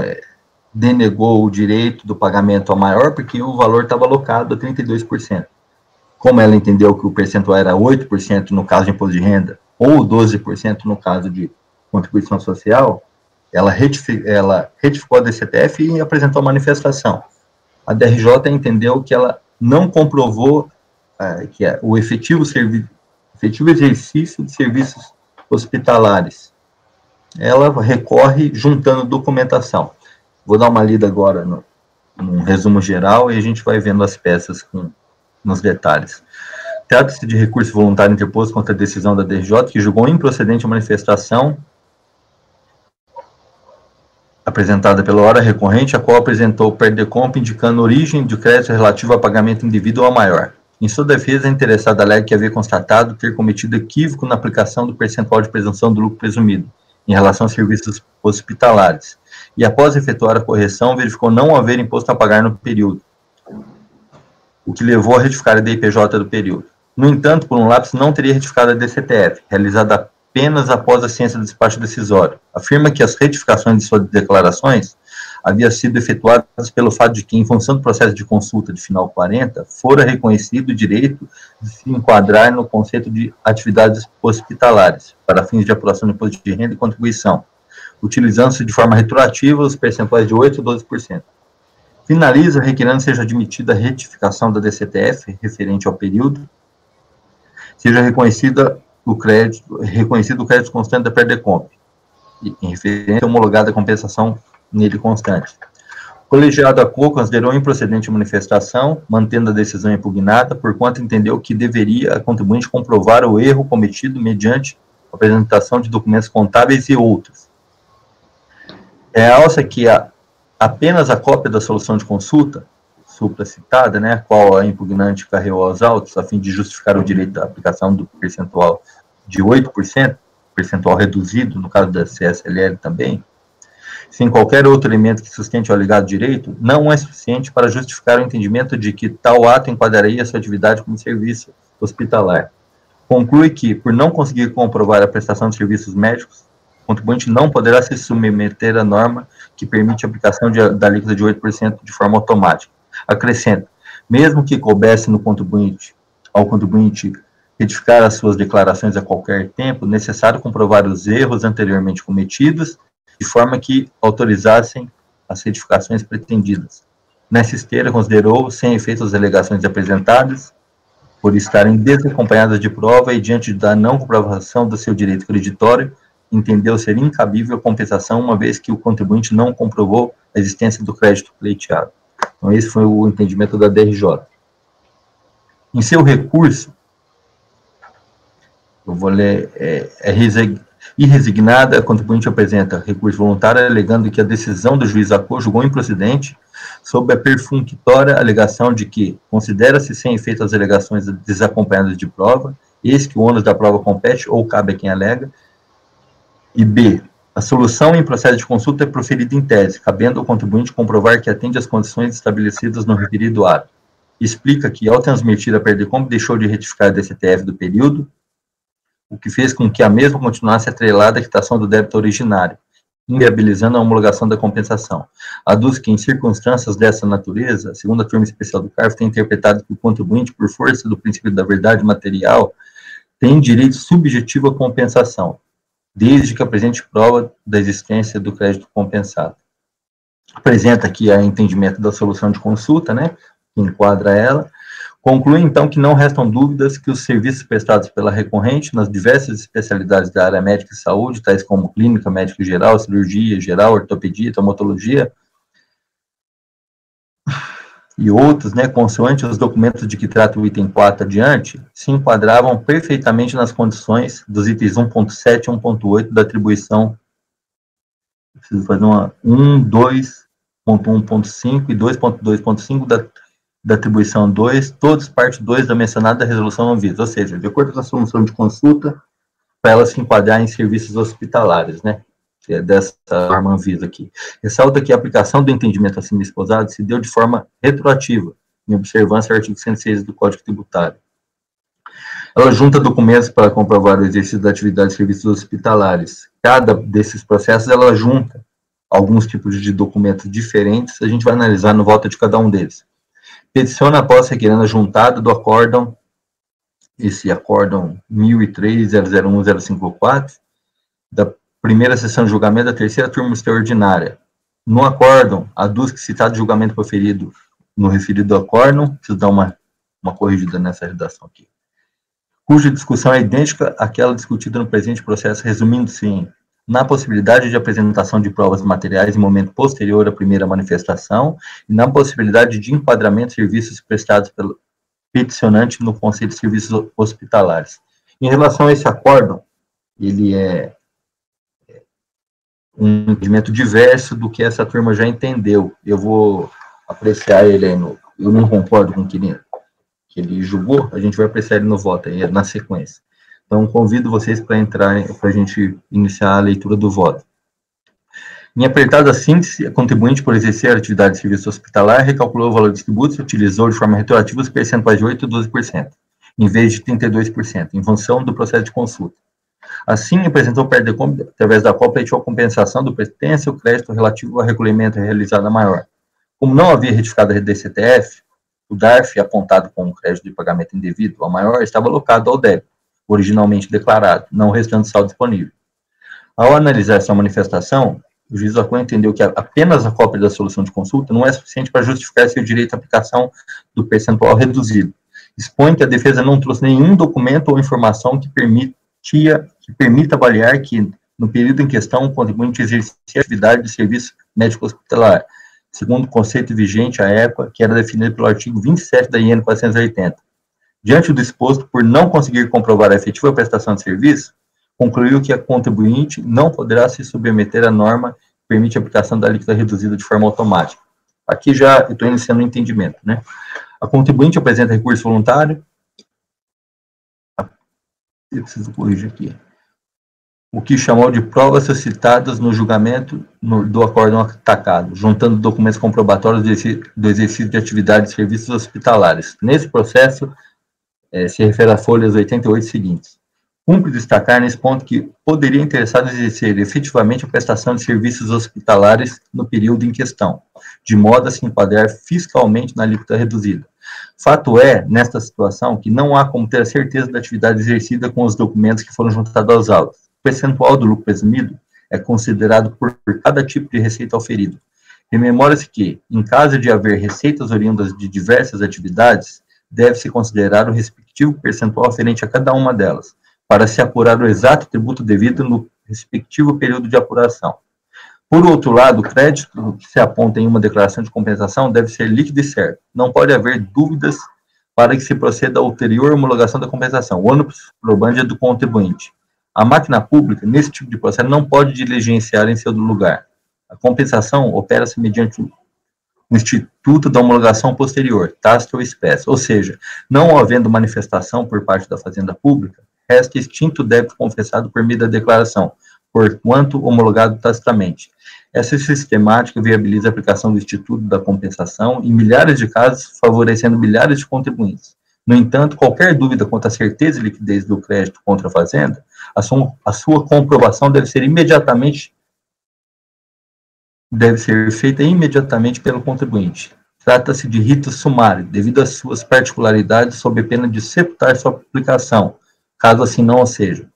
denegou o direito do pagamento ao maior, porque o valor estava alocado a 32%. Como ela entendeu que o percentual era 8% no caso de imposto de renda, ou 12% no caso de contribuição social, ela retificou a DCTF e apresentou a manifestação. A DRJ entendeu que ela não comprovou que o efetivo exercício de serviços hospitalares. Ela recorre juntando documentação. Vou dar uma lida agora num resumo geral e a gente vai vendo as peças nos detalhes. Trata-se de recurso voluntário interposto contra a decisão da DRJ, que julgou improcedente a manifestação apresentada pela hora recorrente, a qual apresentou o PERDECOMP indicando origem de crédito relativo a pagamento indevido ou a maior. Em sua defesa, a interessada alega que havia constatado ter cometido equívoco na aplicação do percentual de presunção do lucro presumido, em relação aos serviços hospitalares, e após efetuar a correção, verificou não haver imposto a pagar no período, o que levou a retificar a DIPJ do período. No entanto, por um lapso, não teria retificado a DCTF, realizada apenas após a ciência do despacho decisório. Afirma que as retificações de suas declarações haviam sido efetuadas pelo fato de que, em função do processo de consulta de final 40, fora reconhecido o direito de se enquadrar no conceito de atividades hospitalares, para fins de apuração do imposto de renda e contribuição, utilizando-se de forma retroativa os percentuais de 8% e 12%. Finaliza requerendo seja admitida a retificação da DCTF referente ao período, seja reconhecido o crédito constante da PERDECOMP, em referência à homologada compensação nele constante. O colegiado ACO considerou improcedente a manifestação, mantendo a decisão impugnada, porquanto entendeu que deveria a contribuinte comprovar o erro cometido mediante a apresentação de documentos contábeis e outros. Realça que apenas a cópia da solução de consulta, supracitada, né, a qual a impugnante carregou aos autos, a fim de justificar o direito da aplicação do percentual de 8%, percentual reduzido, no caso da CSLL também, sem qualquer outro elemento que sustente o alegado direito, não é suficiente para justificar o entendimento de que tal ato enquadraria sua atividade como serviço hospitalar. Conclui que, por não conseguir comprovar a prestação de serviços médicos, o contribuinte não poderá se submeter à norma que permite a aplicação da alíquota de 8% de forma automática. Acrescenta, mesmo que coubesse ao contribuinte retificar as suas declarações a qualquer tempo, necessário comprovar os erros anteriormente cometidos, de forma que autorizassem as retificações pretendidas. Nessa esteira, considerou sem efeito as alegações apresentadas, por estarem desacompanhadas de prova e diante da não comprovação do seu direito creditório, entendeu ser incabível a compensação, uma vez que o contribuinte não comprovou a existência do crédito pleiteado. Então, esse foi o entendimento da DRJ. Em seu recurso, eu vou ler, irresignada, a contribuinte apresenta recurso voluntário alegando que a decisão do juiz ACO julgou improcedente sob a perfunctória alegação de que considera-se sem efeito as alegações desacompanhadas de prova, eis que o ônus da prova compete ou cabe a quem alega, e B, a solução em processo de consulta é proferida em tese, cabendo ao contribuinte comprovar que atende às condições estabelecidas no referido ato. Explica que, ao transmitir a PERDECOMP, deixou de retificar a DCTF do período, o que fez com que a mesma continuasse atrelada à quitação do débito originário, inviabilizando a homologação da compensação. Aduz que, em circunstâncias dessa natureza, segundo a turma especial do CARF, tem interpretado que o contribuinte, por força do princípio da verdade material, tem direito subjetivo à compensação, desde que apresente prova da existência do crédito compensado. Apresenta aqui o entendimento da solução de consulta, né, que enquadra ela. Conclui, então, que não restam dúvidas que os serviços prestados pela recorrente nas diversas especialidades da área médica e saúde, tais como clínica, médico geral, cirurgia geral, ortopedia, traumatologia e outros, né, consoante os documentos de que trata o item 4 adiante, se enquadravam perfeitamente nas condições dos itens 1.7 e 1.8 da atribuição. Preciso fazer uma 1.2.1.5 e 2.2.5 da atribuição 2, todos parte 2 da mencionada resolução Anvisa, ou seja, de acordo com a solução de consulta, para ela se enquadrar em serviços hospitalares, né, que é dessa norma Anvisa aqui. Ressalta que a aplicação do entendimento acima exposado se deu de forma retroativa, em observância ao artigo 106 do Código Tributário. Ela junta documentos para comprovar o exercício da atividade de serviços hospitalares. Cada desses processos, ela junta alguns tipos de documentos diferentes, a gente vai analisar no voto de cada um deles. Peticiona após requerendo a juntada do acórdão, esse acórdão 1003.001.054, da primeira sessão de julgamento da terceira turma extraordinária. No acórdão, aduz que citado julgamento proferido no referido acórdão, preciso dar uma corrigida nessa redação aqui, cuja discussão é idêntica àquela discutida no presente processo, resumindo-se em na possibilidade de apresentação de provas materiais em momento posterior à primeira manifestação e na possibilidade de enquadramento de serviços prestados pelo peticionante no Conselho de Serviços Hospitalares. Em relação a esse acórdão, ele é um entendimento diverso do que essa turma já entendeu. Eu vou apreciar ele aí eu não concordo com o que ele julgou, a gente vai apreciar ele no voto aí, na sequência. Então, convido vocês para entrar, para a gente iniciar a leitura do voto. Em apertada síntese, a contribuinte, por exercer a atividade de serviço hospitalar, recalculou o valor dos tributos e utilizou de forma retroativa os percentuais de 8% e 12%, em vez de 32%, em função do processo de consulta. Assim, apresentou PERDECOMP, através da qual pleiteou a compensação do pertence ao crédito relativo ao recolhimento realizado a maior. Como não havia retificado a DCTF, o DARF, apontado como crédito de pagamento indevido ao maior, estava alocado ao débito, originalmente declarado, não restando saldo disponível. Ao analisar essa manifestação, o juiz ACO entendeu que apenas a cópia da solução de consulta não é suficiente para justificar seu direito à aplicação do percentual reduzido. Expõe que a defesa não trouxe nenhum documento ou informação que permita avaliar que, no período em questão, o contribuinte exercia atividade de serviço médico hospitalar, segundo o conceito vigente à época, que era definido pelo artigo 27 da IN 480. Diante do exposto, por não conseguir comprovar a efetiva prestação de serviço, concluiu que a contribuinte não poderá se submeter à norma que permite a aplicação da alíquota reduzida de forma automática. Aqui já estou iniciando o entendimento, né? A contribuinte apresenta recurso voluntário. Eu preciso corrigir aqui. o que chamou de provas suscitadas no julgamento do acórdão atacado, juntando documentos comprobatórios do exercício de atividades e serviços hospitalares. Nesse processo, se refere às folhas 88 seguintes. Cumpre destacar nesse ponto que poderia interessar exercer efetivamente a prestação de serviços hospitalares no período em questão, de modo a se enquadrar fiscalmente na alíquota reduzida. Fato é, nesta situação, que não há como ter a certeza da atividade exercida com os documentos que foram juntados aos autos. O percentual do lucro presumido é considerado por cada tipo de receita auferido. Rememora-se que, em caso de haver receitas oriundas de diversas atividades, deve-se considerar o respectivo percentual aferente a cada uma delas, para se apurar o exato tributo devido no respectivo período de apuração. Por outro lado, o crédito que se aponta em uma declaração de compensação deve ser líquido e certo. Não pode haver dúvidas para que se proceda a ulterior homologação da compensação. O ônus probandi é do contribuinte. A máquina pública, nesse tipo de processo, não pode diligenciar em seu lugar. A compensação opera-se mediante o instituto da homologação posterior, tácita ou expressa. Ou seja, não havendo manifestação por parte da Fazenda Pública, resta extinto o débito confessado por meio da declaração, porquanto homologado tacitamente. Essa sistemática viabiliza a aplicação do instituto da compensação em milhares de casos, favorecendo milhares de contribuintes. No entanto, qualquer dúvida quanto à certeza e liquidez do crédito contra a Fazenda, a sua comprovação deve ser feita imediatamente pelo contribuinte. Trata-se de rito sumário, devido às suas particularidades, sob pena de sepultar sua aplicação, caso assim não o seja.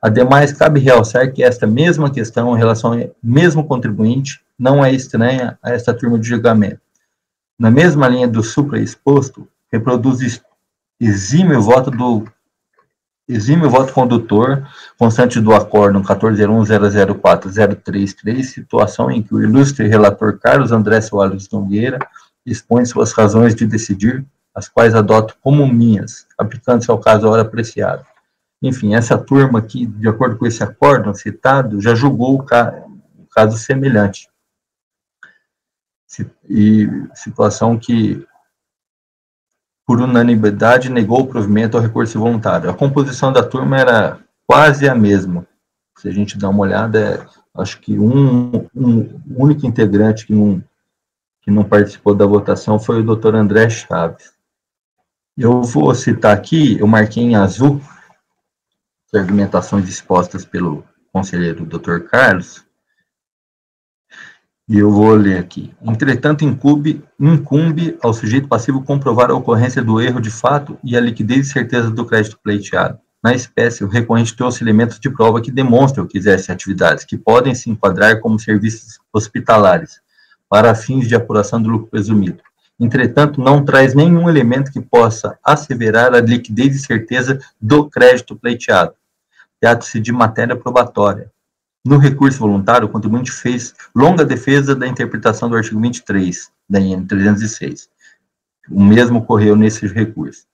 Ademais, cabe realçar que esta mesma questão em relação ao mesmo contribuinte não é estranha a esta turma de julgamento. Na mesma linha do supraexposto, reproduz exímio voto condutor, constante do acórdão 14.01.004.033, situação em que o ilustre relator Carlos André Soares Nogueira expõe suas razões de decidir, as quais adoto como minhas, aplicando-se ao caso ora apreciado. Enfim, essa turma aqui, de acordo com esse acórdão citado, já julgou o caso semelhante. E situação que, por unanimidade, negou o provimento ao recurso voluntário. A composição da turma era quase a mesma. Se a gente dá uma olhada, acho que um único integrante que não participou da votação foi o doutor André Chaves. Eu vou citar aqui, eu marquei em azul, as argumentações expostas pelo conselheiro Dr. Carlos, e eu vou ler aqui. Entretanto, incumbe ao sujeito passivo comprovar a ocorrência do erro de fato e a liquidez e certeza do crédito pleiteado. Na espécie, o recorrente trouxe elementos de prova que demonstram que exerce atividades que podem se enquadrar como serviços hospitalares, para fins de apuração do lucro presumido. Entretanto, não traz nenhum elemento que possa asseverar a liquidez e certeza do crédito pleiteado. Trata-se de matéria probatória. No recurso voluntário, o contribuinte fez longa defesa da interpretação do artigo 23 da IN 306. O mesmo ocorreu nesse recurso.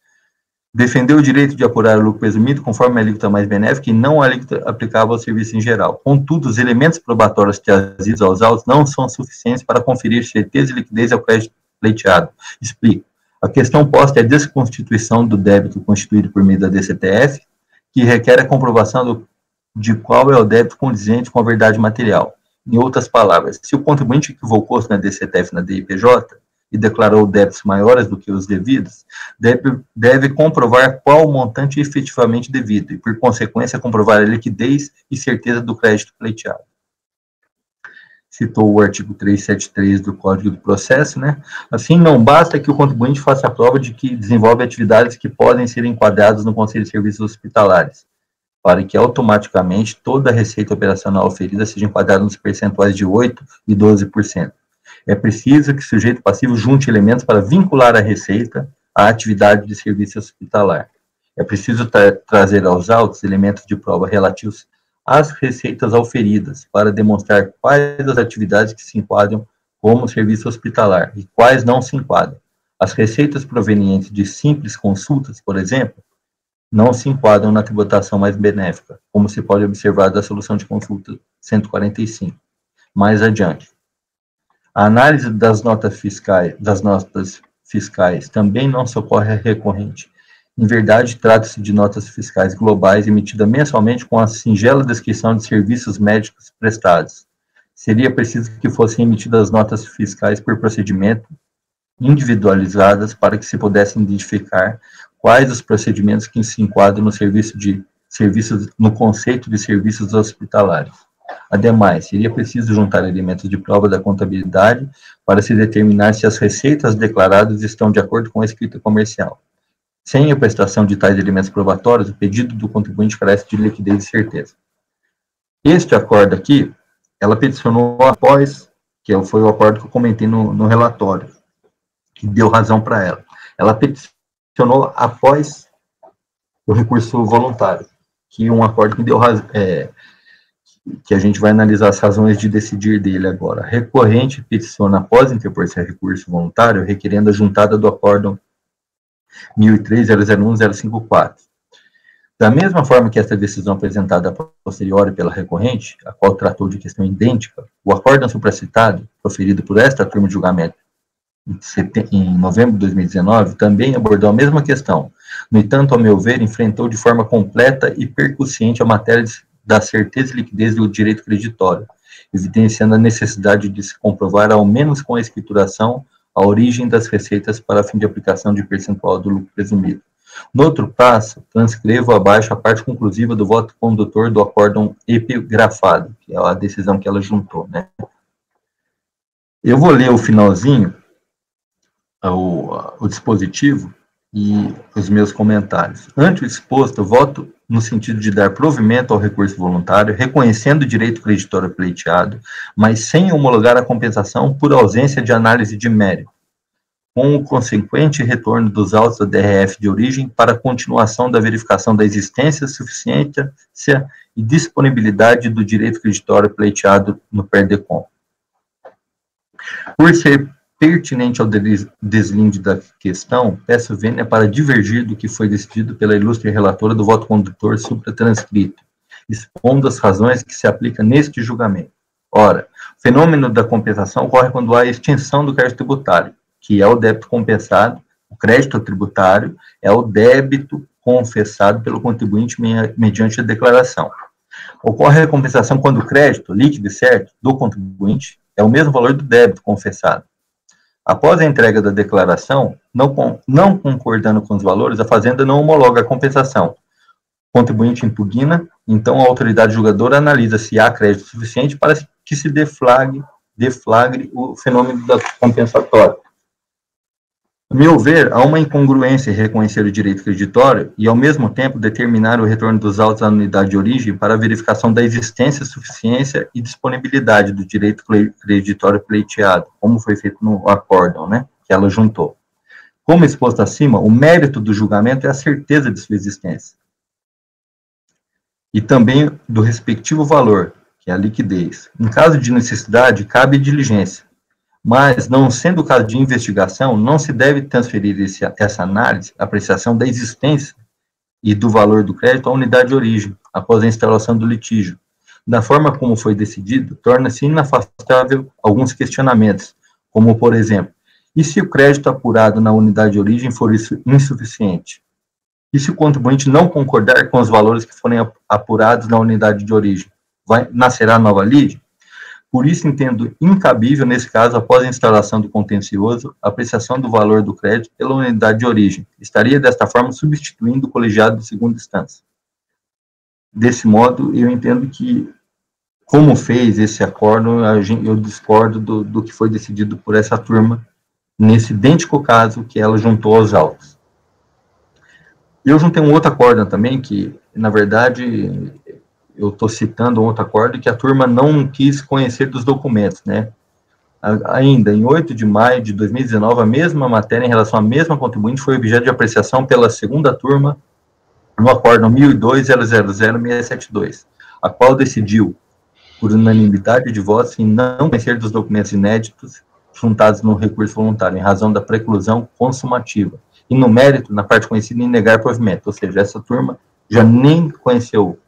Defendeu o direito de apurar o lucro presumido conforme a alíquota mais benéfica e não a alíquota aplicável ao serviço em geral. Contudo, os elementos probatórios trazidos aos autos não são suficientes para conferir certeza e liquidez ao crédito pleiteado. Explico. A questão posta é a desconstituição do débito constituído por meio da DCTF, que requer a comprovação de qual é o débito condizente com a verdade material. Em outras palavras, se o contribuinte equivocou-se na DCTF e na DIPJ e declarou débitos maiores do que os devidos, deve comprovar qual o montante efetivamente devido e, por consequência, comprovar a liquidez e certeza do crédito pleiteado. Citou o artigo 373 do Código do Processo, né? Assim, não basta que o contribuinte faça a prova de que desenvolve atividades que podem ser enquadradas no Conselho de Serviços Hospitalares, para que automaticamente toda a receita operacional oferida seja enquadrada nos percentuais de 8% e 12%. É preciso que o sujeito passivo junte elementos para vincular a receita à atividade de serviço hospitalar. É preciso trazer aos autos elementos de prova relativos às receitas auferidas, para demonstrar quais as atividades que se enquadram como serviço hospitalar e quais não se enquadram. As receitas provenientes de simples consultas, por exemplo, não se enquadram na tributação mais benéfica, como se pode observar da solução de consulta 145. Mais adiante. A análise das notas fiscais também não socorre a recorrente, Em verdade, trata-se de notas fiscais globais emitidas mensalmente com a singela descrição de serviços médicos prestados. Seria preciso que fossem emitidas notas fiscais por procedimento, individualizadas, para que se pudessem identificar quais os procedimentos que se enquadram no no conceito de serviços hospitalares. Ademais, seria preciso juntar elementos de prova da contabilidade para se determinar se as receitas declaradas estão de acordo com a escrita comercial. Sem a prestação de tais elementos probatórios, o pedido do contribuinte carece de liquidez e certeza. Este acordo aqui, ela peticionou após, que foi o acordo que eu comentei no relatório, que deu razão para ela. Ela peticionou após o recurso voluntário, que é um acordo que deu razão, que a gente vai analisar as razões de decidir dele agora. A recorrente peticiona após interpor esse recurso voluntário, requerendo a juntada do acórdão 1003.001.054. Da mesma forma que esta decisão apresentada a posteriori pela recorrente, a qual tratou de questão idêntica, o acórdão supracitado, proferido por esta turma de julgamento em novembro de 2019, também abordou a mesma questão. No entanto, ao meu ver, enfrentou de forma completa e percussiente a matéria da certeza e liquidez do direito creditório, evidenciando a necessidade de se comprovar, ao menos com a escrituração, a origem das receitas para fim de aplicação de percentual do lucro presumido. No outro passo, transcrevo abaixo a parte conclusiva do voto condutor do acórdão epigrafado, que é a decisão que ela juntou, né? Eu vou ler o finalzinho, o dispositivo e os meus comentários. Ante o exposto, voto no sentido de dar provimento ao recurso voluntário, reconhecendo o direito creditório pleiteado, mas sem homologar a compensação por ausência de análise de mérito, com o consequente retorno dos autos da DRF de origem para a continuação da verificação da existência, suficiência e disponibilidade do direito creditório pleiteado no PERDECOM. Por ser pertinente ao deslinde da questão, peço vênia para divergir do que foi decidido pela ilustre relatora do voto condutor supratranscrito, expondo as razões que se aplicam neste julgamento. Ora, o fenômeno da compensação ocorre quando há extinção do crédito tributário, que é o débito compensado. O crédito tributário é o débito confessado pelo contribuinte mediante a declaração. Ocorre a compensação quando o crédito, líquido e certo, do contribuinte é o mesmo valor do débito confessado. Após a entrega da declaração, não concordando com os valores, a Fazenda não homologa a compensação. O contribuinte impugna, então a autoridade julgadora analisa se há crédito suficiente para que se deflagre o fenômeno da compensatória. A meu ver, há uma incongruência em reconhecer o direito creditório e, ao mesmo tempo, determinar o retorno dos autos à unidade de origem para a verificação da existência, suficiência e disponibilidade do direito creditório pleiteado, como foi feito no acórdão, né, que ela juntou. Como exposto acima, o mérito do julgamento é a certeza de sua existência. E também do respectivo valor, que é a liquidez. Em caso de necessidade, cabe diligência. Mas, não sendo o caso de investigação, não se deve transferir essa análise, apreciação da existência e do valor do crédito à unidade de origem, após a instalação do litígio. Da forma como foi decidido, torna-se inafastável alguns questionamentos, como, por exemplo, e se o crédito apurado na unidade de origem for insuficiente? E se o contribuinte não concordar com os valores que forem apurados na unidade de origem? Nascerá nova lide? Por isso, entendo incabível, nesse caso, após a instalação do contencioso, a apreciação do valor do crédito pela unidade de origem. Estaria, desta forma, substituindo o colegiado de segunda instância. Desse modo, eu entendo que, como fez esse acordo, eu discordo do que foi decidido por essa turma, nesse idêntico caso que ela juntou aos autos. Eu juntei um outro acordo também, que, na verdade, eu estou citando um outro acordo que a turma não quis conhecer dos documentos, né? Ainda, em 8 de maio de 2019, a mesma matéria em relação à mesma contribuinte foi objeto de apreciação pela segunda turma no acórdão 1002.000.672, a qual decidiu, por unanimidade de votos, em não conhecer dos documentos inéditos juntados no recurso voluntário, em razão da preclusão consumativa, e no mérito, na parte conhecida, em negar provimento, ou seja, essa turma já nem conheceu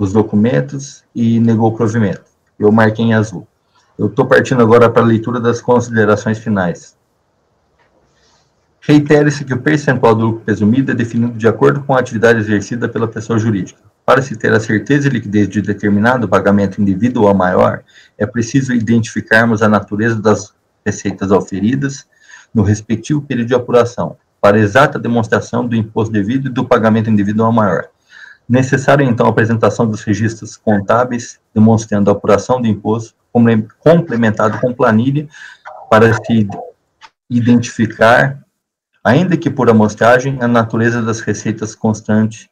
os documentos e negou o provimento. Eu marquei em azul. Eu estou partindo agora para a leitura das considerações finais. Reitera-se que o percentual do lucro presumido é definido de acordo com a atividade exercida pela pessoa jurídica. Para se ter a certeza e liquidez de determinado pagamento indevido ou maior, é preciso identificarmos a natureza das receitas auferidas no respectivo período de apuração, para exata demonstração do imposto devido e do pagamento indevido ou maior. Necessário, então, a apresentação dos registros contábeis, demonstrando a apuração do imposto, complementado com planilha, para se identificar, ainda que por amostragem, a natureza das receitas constantes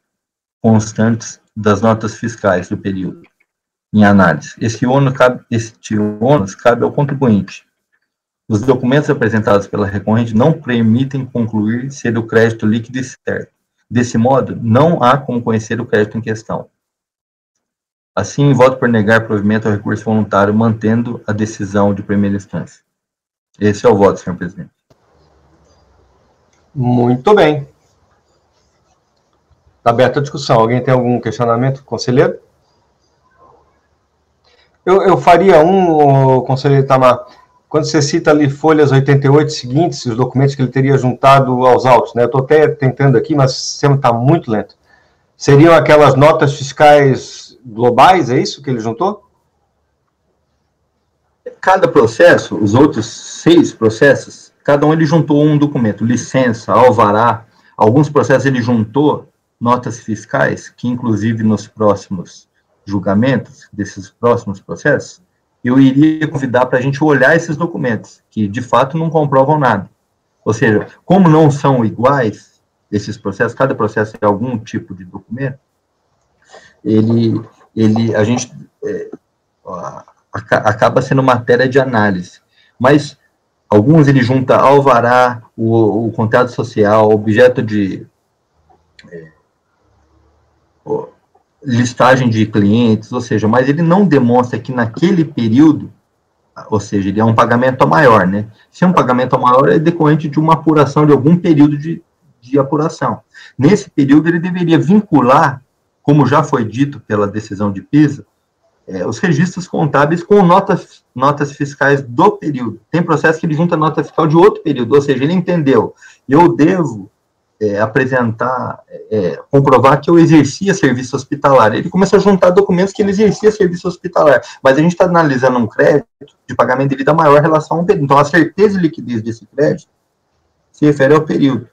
das notas fiscais do período em análise. Este ônus cabe ao contribuinte. Os documentos apresentados pela recorrente não permitem concluir ser o crédito líquido e certo. Desse modo, não há como conhecer o crédito em questão. Assim, voto por negar provimento ao recurso voluntário, mantendo a decisão de primeira instância. Esse é o voto, senhor presidente. Muito bem. Está aberta a discussão. Alguém tem algum questionamento, conselheiro? Eu faria conselheiro Itamar, quando você cita ali folhas 88 seguintes, os documentos que ele teria juntado aos autos, né? Eu estou até tentando aqui, mas o sistema está muito lento. Seriam aquelas notas fiscais globais, é isso que ele juntou? Cada processo, os outros 6 processos, cada um ele juntou um documento, licença, alvará. Alguns processos ele juntou notas fiscais, que inclusive nos próximos julgamentos desses próximos processos, eu iria convidar para a gente olhar esses documentos, que de fato não comprovam nada. Ou seja, como não são iguais esses processos, cada processo é algum tipo de documento, a gente acaba sendo matéria de análise. Mas alguns ele junta alvará, o contrato social, objeto de listagem de clientes, ou seja, mas ele não demonstra que naquele período, ou seja, ele é um pagamento a maior, né? Se é um pagamento a maior, é decorrente de uma apuração, de algum período de apuração. Nesse período, ele deveria vincular, como já foi dito pela decisão de PISA, os registros contábeis com notas fiscais do período. Tem processo que ele junta nota fiscal de outro período, ou seja, ele entendeu, eu devo apresentar, comprovar que eu exercia serviço hospitalar. Ele começou a juntar documentos que ele exercia serviço hospitalar, mas a gente está analisando um crédito de pagamento devido a maior relação a um período. Então, a certeza de liquidez desse crédito se refere ao período.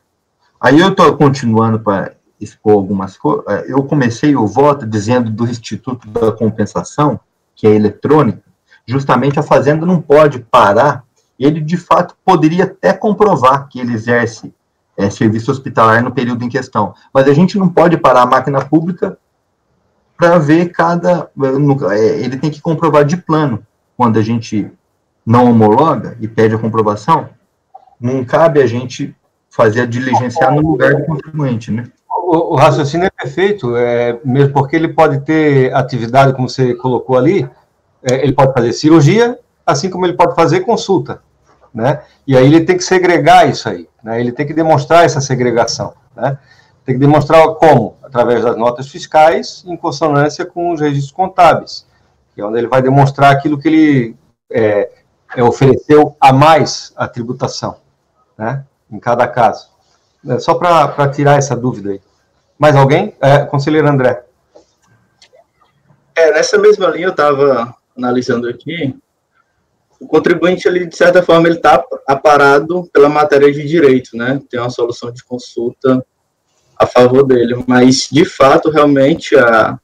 Aí eu estou continuando para expor algumas coisas. Eu comecei o voto dizendo do Instituto da Compensação, que é eletrônico, justamente a Fazenda não pode parar, ele de fato poderia até comprovar que ele exerce serviço hospitalar no período em questão. Mas a gente não pode parar a máquina pública para ver ele tem que comprovar de plano. Quando a gente não homologa e pede a comprovação, não cabe a gente fazer a diligenciar no lugar do contribuinte, né? O raciocínio é perfeito, mesmo porque ele pode ter atividade, como você colocou ali, ele pode fazer cirurgia, assim como ele pode fazer consulta, né? E aí ele tem que segregar isso aí, né? Ele tem que demonstrar essa segregação, né? Tem que demonstrar como? Através das notas fiscais, em consonância com os registros contábeis, que é onde ele vai demonstrar aquilo que ele ofereceu a mais a tributação, né? Em cada caso. Só para tirar essa dúvida aí. Mais alguém? Conselheiro André. Nessa mesma linha eu estava analisando aqui, o contribuinte, ele, de certa forma, ele está aparado pela matéria de direito, né? Tem uma solução de consulta a favor dele, mas, de fato, realmente, a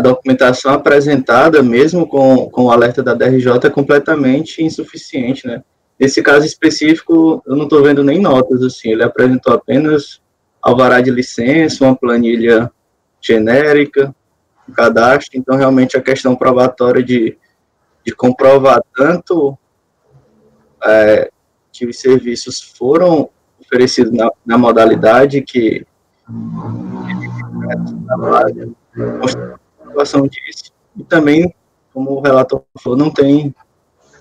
documentação apresentada, mesmo com o alerta da DRJ, é completamente insuficiente, né? Nesse caso específico, eu não estou vendo nem notas, assim, ele apresentou apenas alvará de licença, uma planilha genérica, um cadastro, então, realmente, a questão probatória de comprovar tanto que os serviços foram oferecidos na modalidade que a situação disso, e também, como o relator falou, não tem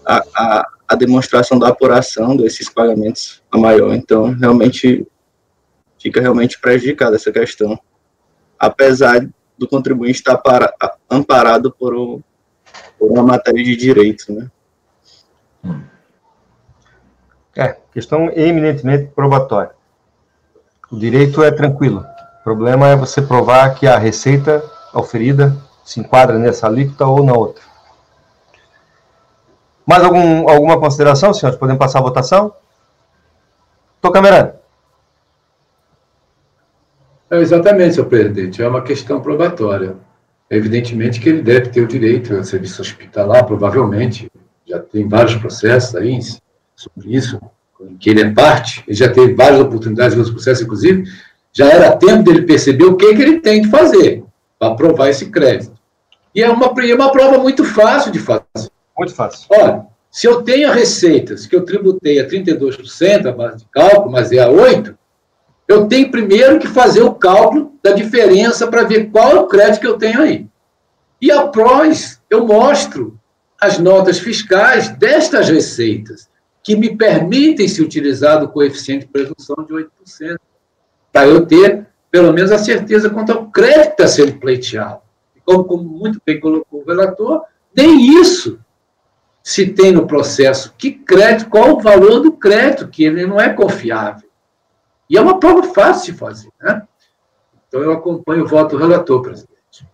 a demonstração da apuração desses pagamentos a maior, então realmente fica realmente prejudicada essa questão, apesar do contribuinte estar amparado por uma matéria de direito, né? Questão eminentemente probatória. O direito é tranquilo. O problema é você provar que a receita oferida se enquadra nessa alíquota ou na outra. Mais alguma consideração, senhores? Podemos passar a votação? Estou camerando. Exatamente, senhor presidente. É uma questão probatória. Evidentemente que ele deve ter o direito ao serviço hospitalar, provavelmente. Já tem vários processos aí sobre isso, em que ele é parte. Ele já teve várias oportunidades nos processos, inclusive. Já era tempo dele perceber o que ele tem que fazer para aprovar esse crédito. E é uma prova muito fácil de fazer. Muito fácil. Olha, se eu tenho receitas que eu tributei a 32%, a base de cálculo, mas é a 8%, eu tenho primeiro que fazer o cálculo da diferença para ver qual é o crédito que eu tenho aí. E após, eu mostro as notas fiscais destas receitas, que me permitem se utilizar do coeficiente de presunção de 8%, para eu ter, pelo menos, a certeza quanto ao crédito que está sendo pleiteado. E como muito bem colocou o relator, nem isso se tem no processo. Que crédito, qual o valor do crédito, que ele não é confiável. E é uma prova fácil de fazer, né? Então, eu acompanho o voto do relator, presidente.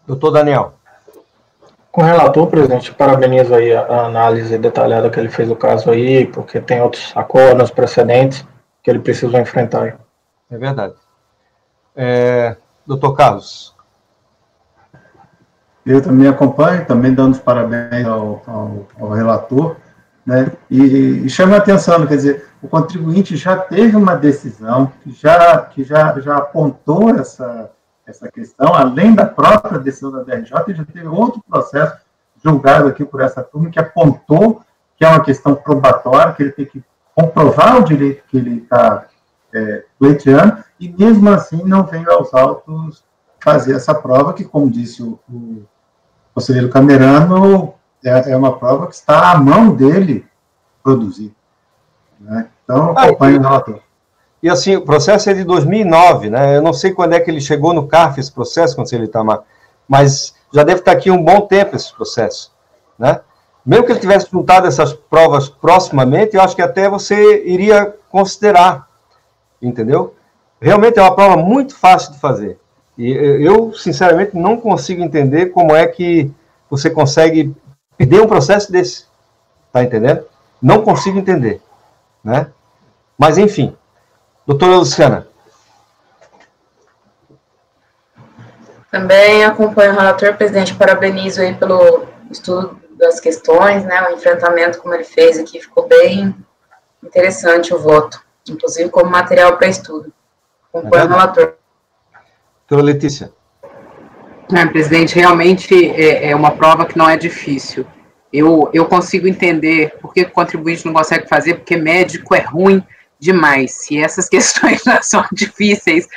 Doutor Daniel. Com o relator, presidente, parabenizo aí a análise detalhada que ele fez do caso aí, porque tem outros acordos precedentes que ele precisa enfrentar. É verdade. Doutor Carlos. Eu também acompanho, também dando os parabéns ao relator, né? E chama a atenção, quer dizer, o contribuinte já teve uma decisão que já apontou essa questão, além da própria decisão da DRJ, já teve outro processo julgado aqui por essa turma que apontou que é uma questão probatória, que ele tem que comprovar o direito que ele está pleiteando, e mesmo assim não veio aos autos fazer essa prova, que, como disse o conselheiro Camerano, é uma prova que está à mão dele produzir. Né? Então, acompanho o relator. E assim, o processo é de 2009, né? Eu não sei quando é que ele chegou no CARF, esse processo, conselheiro Itamar, mas já deve estar aqui um bom tempo esse processo, né? Mesmo que ele tivesse juntado essas provas proximamente, eu acho que até você iria considerar, entendeu? Realmente é uma prova muito fácil de fazer. E eu, sinceramente, não consigo entender como é que você consegue perder um processo desse. Tá entendendo? Não consigo entender, né? Mas, enfim. Doutora Luciana. Também acompanho o relator, presidente, parabenizo aí pelo estudo das questões, né, o enfrentamento como ele fez aqui, ficou bem interessante o voto, inclusive como material para estudo. Acompanho o relator. Doutora Letícia. Presidente, realmente é uma prova que não é difícil. Eu consigo entender por que o contribuinte não consegue fazer, porque médico é ruim demais. Se essas questões não são difíceis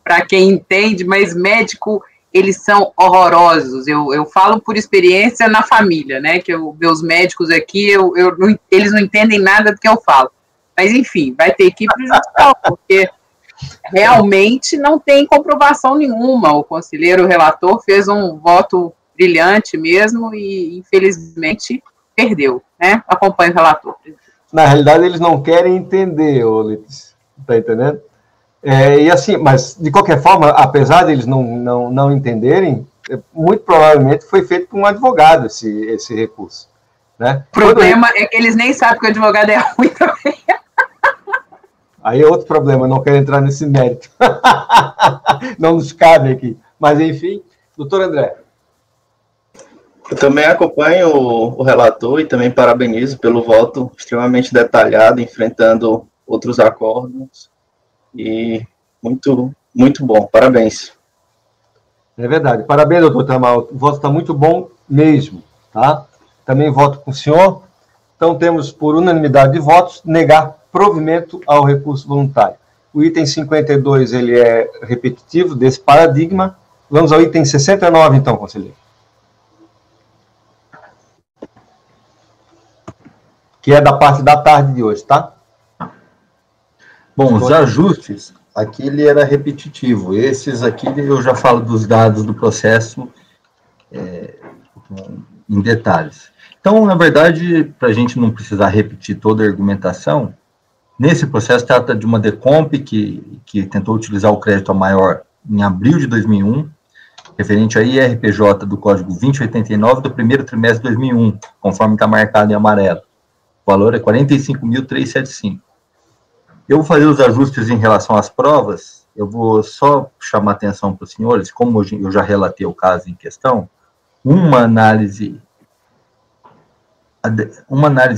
para quem entende, mas médico, eles são horrorosos. Eu falo por experiência na família, né? Que meus médicos aqui, eles não entendem nada do que eu falo. Mas, enfim, vai ter equipe judicial, porque realmente não tem comprovação nenhuma. O conselheiro relator fez um voto brilhante mesmo e, infelizmente, perdeu, né? Acompanho o relator. Na realidade, eles não querem entender, Letícia. Tá entendendo? E assim, mas, de qualquer forma, apesar de eles não entenderem, muito provavelmente foi feito por um advogado esse recurso. Né? O problema é que eles nem sabem que o advogado é ruim também. Aí é outro problema, não quero entrar nesse mérito. Não nos cabe aqui. Mas, enfim, doutor André. Eu também acompanho o relator e também parabenizo pelo voto extremamente detalhado, enfrentando outros acordos. E muito, muito bom. Parabéns. É verdade. Parabéns, doutor Itamar. O voto está muito bom mesmo. Tá? Também voto com o senhor. Então, temos, por unanimidade de votos, negar provimento ao recurso voluntário. O item 52, ele é repetitivo desse paradigma. Vamos ao item 69, então, conselheiro. Que é da parte da tarde de hoje, tá? Bom, os ajustes, aqui ele era repetitivo. Esses aqui eu já falo dos dados do processo em detalhes. Então, na verdade, para a gente não precisar repetir toda a argumentação, nesse processo trata de uma Decomp que tentou utilizar o crédito a maior em abril de 2001, referente a IRPJ do Código 2089 do primeiro trimestre de 2001, conforme está marcado em amarelo. O valor é 45.375. Eu vou fazer os ajustes em relação às provas, eu vou só chamar atenção para os senhores, como eu já relatei o caso em questão, uma análise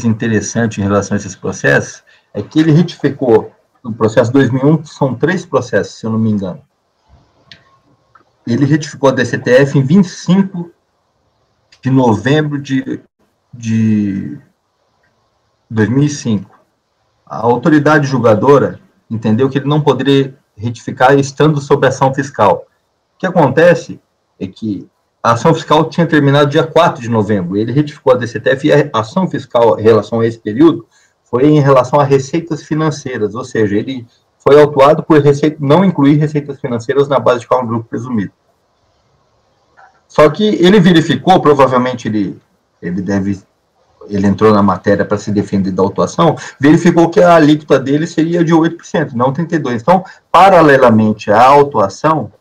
interessante em relação a esses processos é que ele retificou no processo 2001, que são 3 processos, se eu não me engano. Ele retificou a DCTF em 25 de novembro de 2005. A autoridade julgadora entendeu que ele não poderia retificar estando sob ação fiscal. O que acontece é que a ação fiscal tinha terminado dia 4 de novembro. Ele retificou a DCTF e a ação fiscal em relação a esse período foi em relação a receitas financeiras, ou seja, ele foi autuado por não incluir receitas financeiras na base de cálculo do grupo presumido. Só que ele verificou, provavelmente ele entrou na matéria para se defender da autuação, verificou que a alíquota dele seria de 8%, não 32%. Então, paralelamente à autuação,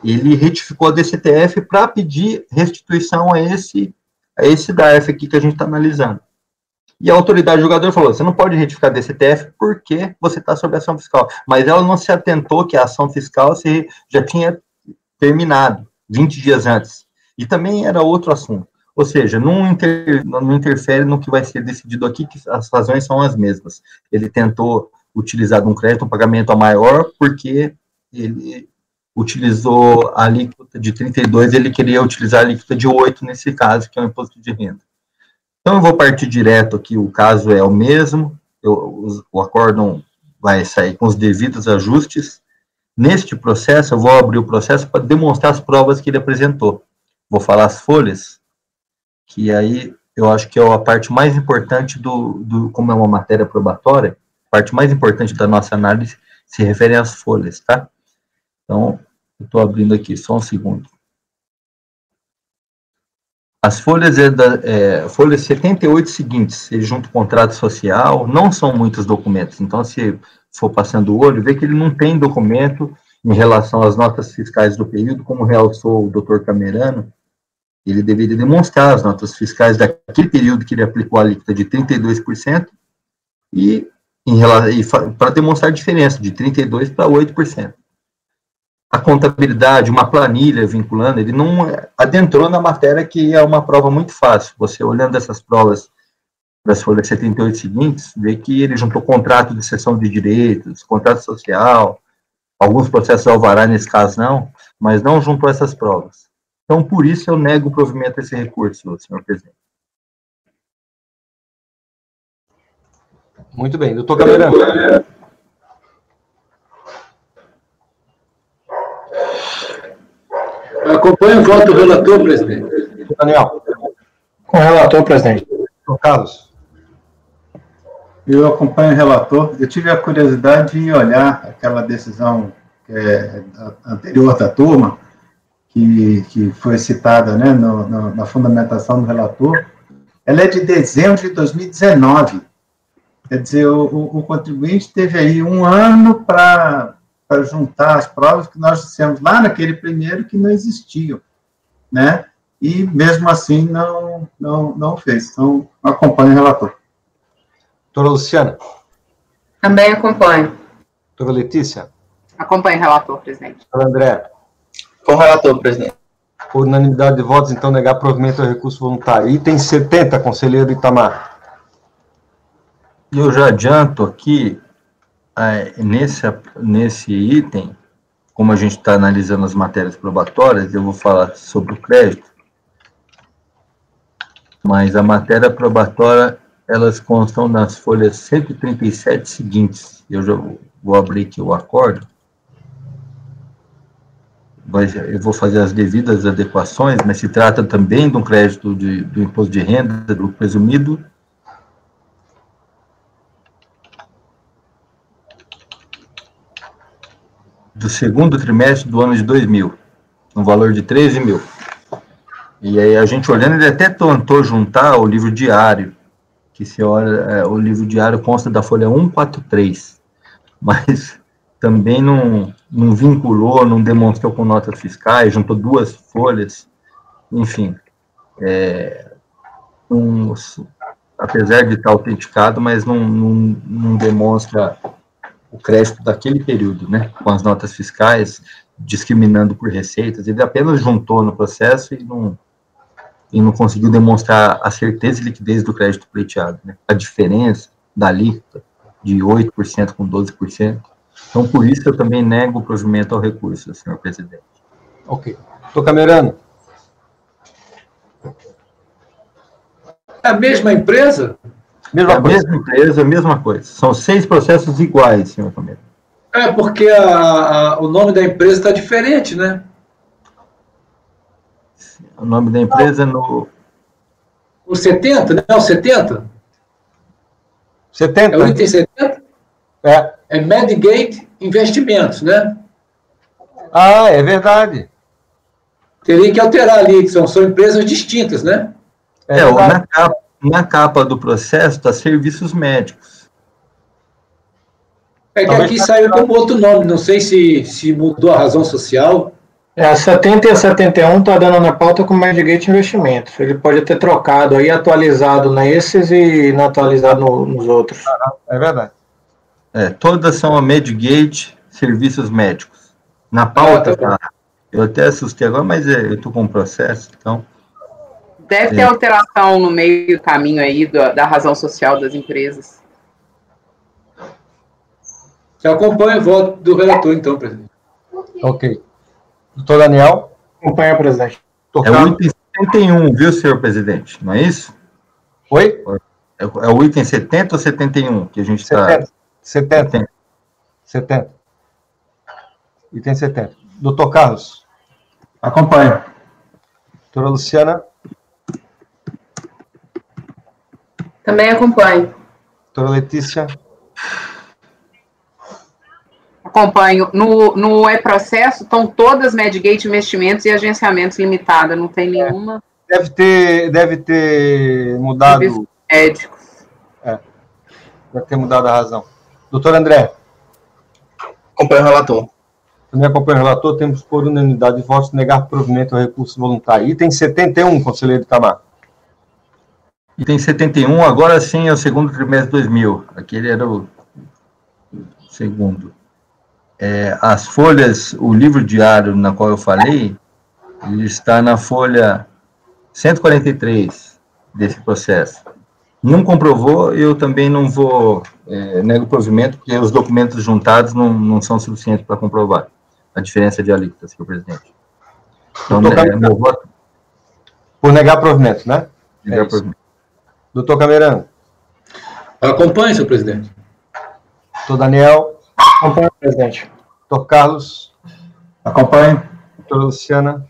ele retificou a DCTF para pedir restituição a esse DARF aqui que a gente está analisando. E a autoridade julgadora falou, você não pode retificar a DCTF porque você está sob ação fiscal. Mas ela não se atentou que a ação fiscal já tinha terminado 20 dias antes. E também era outro assunto. Ou seja, não interfere no que vai ser decidido aqui, que as razões são as mesmas. Ele tentou utilizar de um crédito, um pagamento a maior, porque ele utilizou a alíquota de 32%, ele queria utilizar a alíquota de 8% nesse caso, que é o imposto de renda. Então, eu vou partir direto aqui, o caso é o mesmo, o acórdão vai sair com os devidos ajustes. Neste processo, eu vou abrir o processo para demonstrar as provas que ele apresentou. Vou falar as folhas, que aí eu acho que é a parte mais importante como é uma matéria probatória, a parte mais importante da nossa análise se refere às folhas, tá? Então, eu estou abrindo aqui, só um segundo. As folhas folhas 78 seguintes, ele junta o contrato social, não são muitos documentos, então se for passando o olho, vê que ele não tem documento em relação às notas fiscais do período, como realçou o doutor Camerano, ele deveria demonstrar as notas fiscais daquele período que ele aplicou a alíquota de 32% e para demonstrar a diferença de 32% para 8%. A contabilidade, uma planilha vinculando, ele não adentrou na matéria, que é uma prova muito fácil. Você olhando essas provas das folhas 78 seguintes, vê que ele juntou contrato de cessão de direitos, contrato social, alguns processos alvará, nesse caso não, mas não juntou essas provas. Então, por isso, eu nego o provimento desse recurso, senhor presidente. Muito bem, doutor Camerano. Acompanhe o voto do relator, presidente. Daniel. Com o relator, presidente. Doutor Carlos. Eu acompanho o relator. Eu tive a curiosidade de olhar aquela decisão anterior da turma, que foi citada, né, na fundamentação do relator. Ela é de dezembro de 2019. Quer dizer, o contribuinte teve aí um ano para juntar as provas que nós dissemos lá naquele primeiro que não existiam, né? E mesmo assim não fez. Então, acompanho o relator. Doutora Luciana. Também acompanho. Doutora Letícia. Acompanho o relator, presidente. Doutor André. Com o relator, presidente. Por unanimidade de votos, então, negar provimento ao recurso voluntário. Item 70, conselheiro Itamar. Eu já adianto aqui, nesse item, como a gente está analisando as matérias probatórias, eu vou falar sobre o crédito, mas a matéria probatória, elas constam nas folhas 137 seguintes. Eu já vou abrir aqui o acórdão. Eu vou fazer as devidas adequações, mas se trata também de um crédito do imposto de renda, do presumido. Do segundo trimestre do ano de 2000, no valor de 13 mil. E aí a gente olhando, ele até tentou juntar o livro diário, que se olha, o livro diário consta da folha 143, mas também não vinculou, não demonstrou com notas fiscais, juntou duas folhas, enfim, apesar de estar autenticado, mas não demonstra o crédito daquele período, né, com as notas fiscais, discriminando por receitas. Ele apenas juntou no processo e não conseguiu demonstrar a certeza e liquidez do crédito pleiteado, né, a diferença da alíquota de 8% com 12%. Então, por isso, eu também nego o provimento ao recurso, senhor presidente. Ok. Doutor Camerano. É a mesma empresa? Mesma empresa, mesma coisa. São 6 processos iguais, senhor Camerano. Porque o nome da empresa está diferente, né? O nome da empresa é no... O 70, né? O 70? 70? É o item 70? É Medgate Investimentos, né? Ah, é verdade. Teria que alterar ali, que são empresas distintas, né? Na capa do processo está serviços médicos. É que aqui saiu como outro nome, não sei se mudou a razão social. A 70 e a 71 está dando na pauta com Medgate Investimentos. Ele pode ter trocado aí, atualizado nesses e não atualizado nos outros. É verdade. Todas são a Medgate Serviços Médicos. Na pauta, eu até assustei agora, mas eu estou com um processo, então... Deve ter alteração no meio do caminho aí da razão social das empresas. Eu acompanho o voto do relator, então, presidente. Ok. Doutor Daniel? Acompanha, presidente. É o item 71, viu, senhor presidente? Não é isso? Oi? É o item 70 ou 71 que a gente está... 70. Item 70. Doutor Carlos? Acompanho. Doutora Luciana? Também acompanho. Doutora Letícia? Acompanho. No e-processo estão todas Medgate Investimentos e Agenciamentos Limitada, não tem nenhuma. Deve ter mudado. Médicos. Deve ter mudado a razão. Doutor André? Acompanho o relator. Também acompanho o relator, temos por unanimidade de votos negar provimento ao recurso voluntário. Item 71, conselheiro Itamar. Item 71, agora sim é o segundo trimestre de 2000. Aquele era o segundo. As folhas, o livro diário na qual eu falei, ele está na folha 143 desse processo. Não comprovou, eu também não vou nego o provimento, porque os documentos juntados não são suficientes para comprovar a diferença de alíquota, senhor presidente. Então, meu voto... Por negar provimento, né? Negar provimento. Doutor Camerano? Acompanhe, senhor presidente. Doutor Daniel? Acompanho, presidente. Doutor Carlos? Acompanho. Doutora Luciana?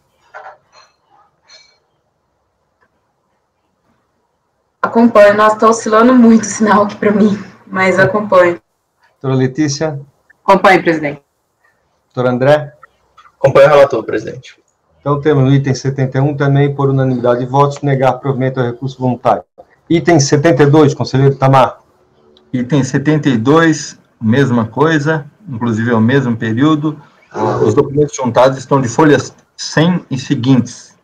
Acompanho. Nossa, está oscilando muito o sinal aqui para mim, mas acompanho. Doutora Letícia? Acompanho, presidente. Doutor André? Acompanho o relator, presidente. Então, temos no item 71 também, por unanimidade de votos, negar provimento ao recurso voluntário. Item 72, conselheiro Itamar. Item 72, mesma coisa, inclusive é o mesmo período. Os documentos juntados estão de folhas 100 e seguintes.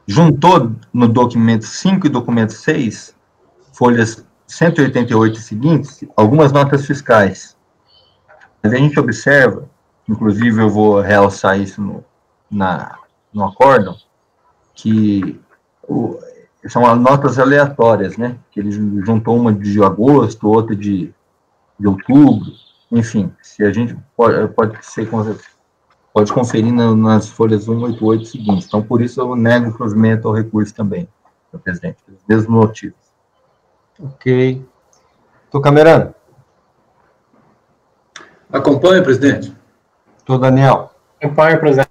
Juntou no documento 5 e documento 6, folhas 188 e seguintes, algumas notas fiscais. Mas a gente observa, inclusive eu vou realçar isso no acórdão, que são notas aleatórias, né? Que ele juntou uma de agosto, outra de outubro, enfim, se a gente pode conferir nas folhas 188 seguintes. Então, por isso eu nego o provimento ao recurso também, senhor presidente, pelos mesmos motivos. Ok. Doutor Camerano? Acompanhe, presidente. Doutor Daniel? Acompanho, presidente.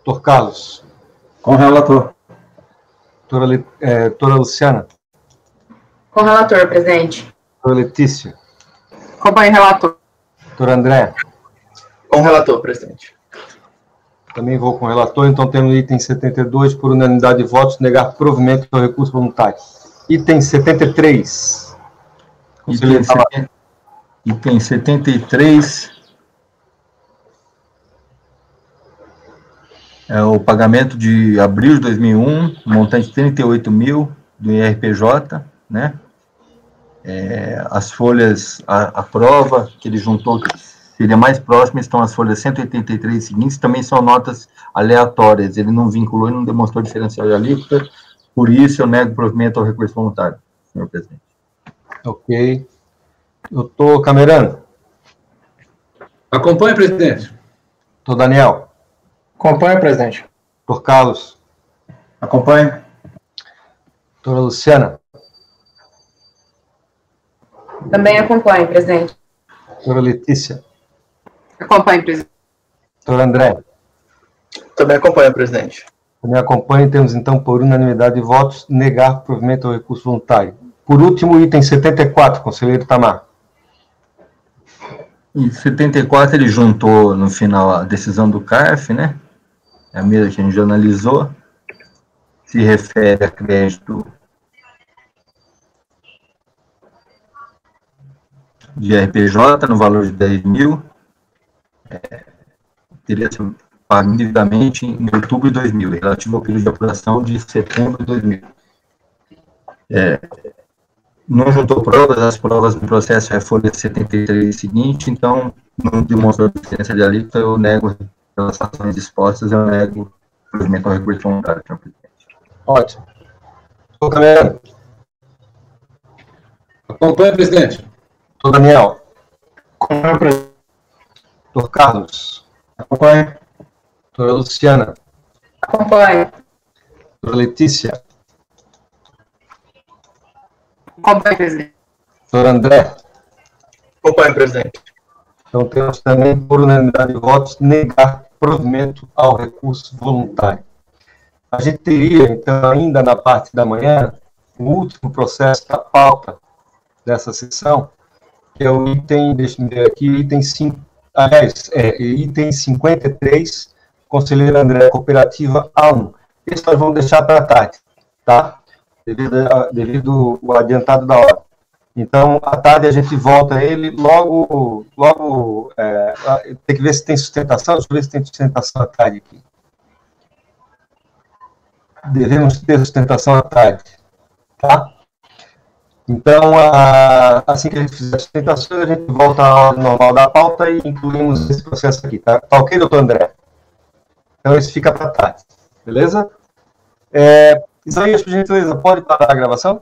Doutor Carlos? Com o relator. Doutora Luciana? Com o relator, presidente. Doutora Letícia? Acompanho o relator. Doutor André? Com o relator, presidente. Também vou com o relator, então temos o item 72, por unanimidade de votos, negar provimento ao recurso voluntário. Item 73. Item 73 é o pagamento de abril de 2001, montante de 38 mil do IRPJ, né? As folhas, a prova que ele juntou, que seria mais próxima, estão as folhas 183 seguintes, também são notas aleatórias, ele não vinculou e não demonstrou diferencial de alíquota, por isso eu nego provimento ao recurso voluntário, senhor presidente. Ok. Doutor Camerano. Acompanhe, presidente. Doutor Daniel. Acompanhe, presidente. Doutor Carlos. Acompanhe. Doutora Luciana. Também acompanho, presidente. Doutora Letícia. Acompanhe, presidente. Doutor André. Também acompanha, presidente. Também acompanho. Temos, então, por unanimidade de votos, negar provimento ao recurso voluntário. Por último, item 74, conselheiro Itamar. Em 74, ele juntou, no final, a decisão do CARF, né? É a mesma que a gente já analisou. Se refere a crédito de RPJ no valor de 10 mil. Teria sido pago indevidamente em outubro de 2000, relativo ao período de apuração de setembro de 2000. Não juntou provas, as provas do processo é a folha 73 seguinte, então não demonstrou diferença de alíquota, eu nego pelas ações expostas, eu nego o provimento ao recurso voluntário, senhor presidente. Ótimo. Doutor Camerano. Acompanhe, presidente. Doutor Daniel. Acompanhe, presidente. Doutor Carlos. Acompanhe. Doutora Luciana. Acompanho. Doutora Letícia. Acompanhe, presidente. Doutor André. Acompanha, presidente. Então, temos também, por unanimidade de votos, negar provimento ao recurso voluntário. A gente teria, então, ainda na parte da manhã, o último processo da pauta dessa sessão, que é o item, deixa-me ver aqui, item 5, item 53, conselheiro André, cooperativa A1. Esse nós vamos deixar para tarde, tá? Devido ao adiantado da hora. Então, à tarde a gente volta a ele, logo tem que ver se tem sustentação, deixa eu ver se tem sustentação à tarde aqui. Devemos ter sustentação à tarde, tá? Então, assim que a gente fizer a sustentação, a gente volta à ordem normal da pauta e incluímos esse processo aqui, tá? Tá ok, doutor André? Então, isso fica para tarde, beleza? Isaías, por gentileza, pode parar a gravação?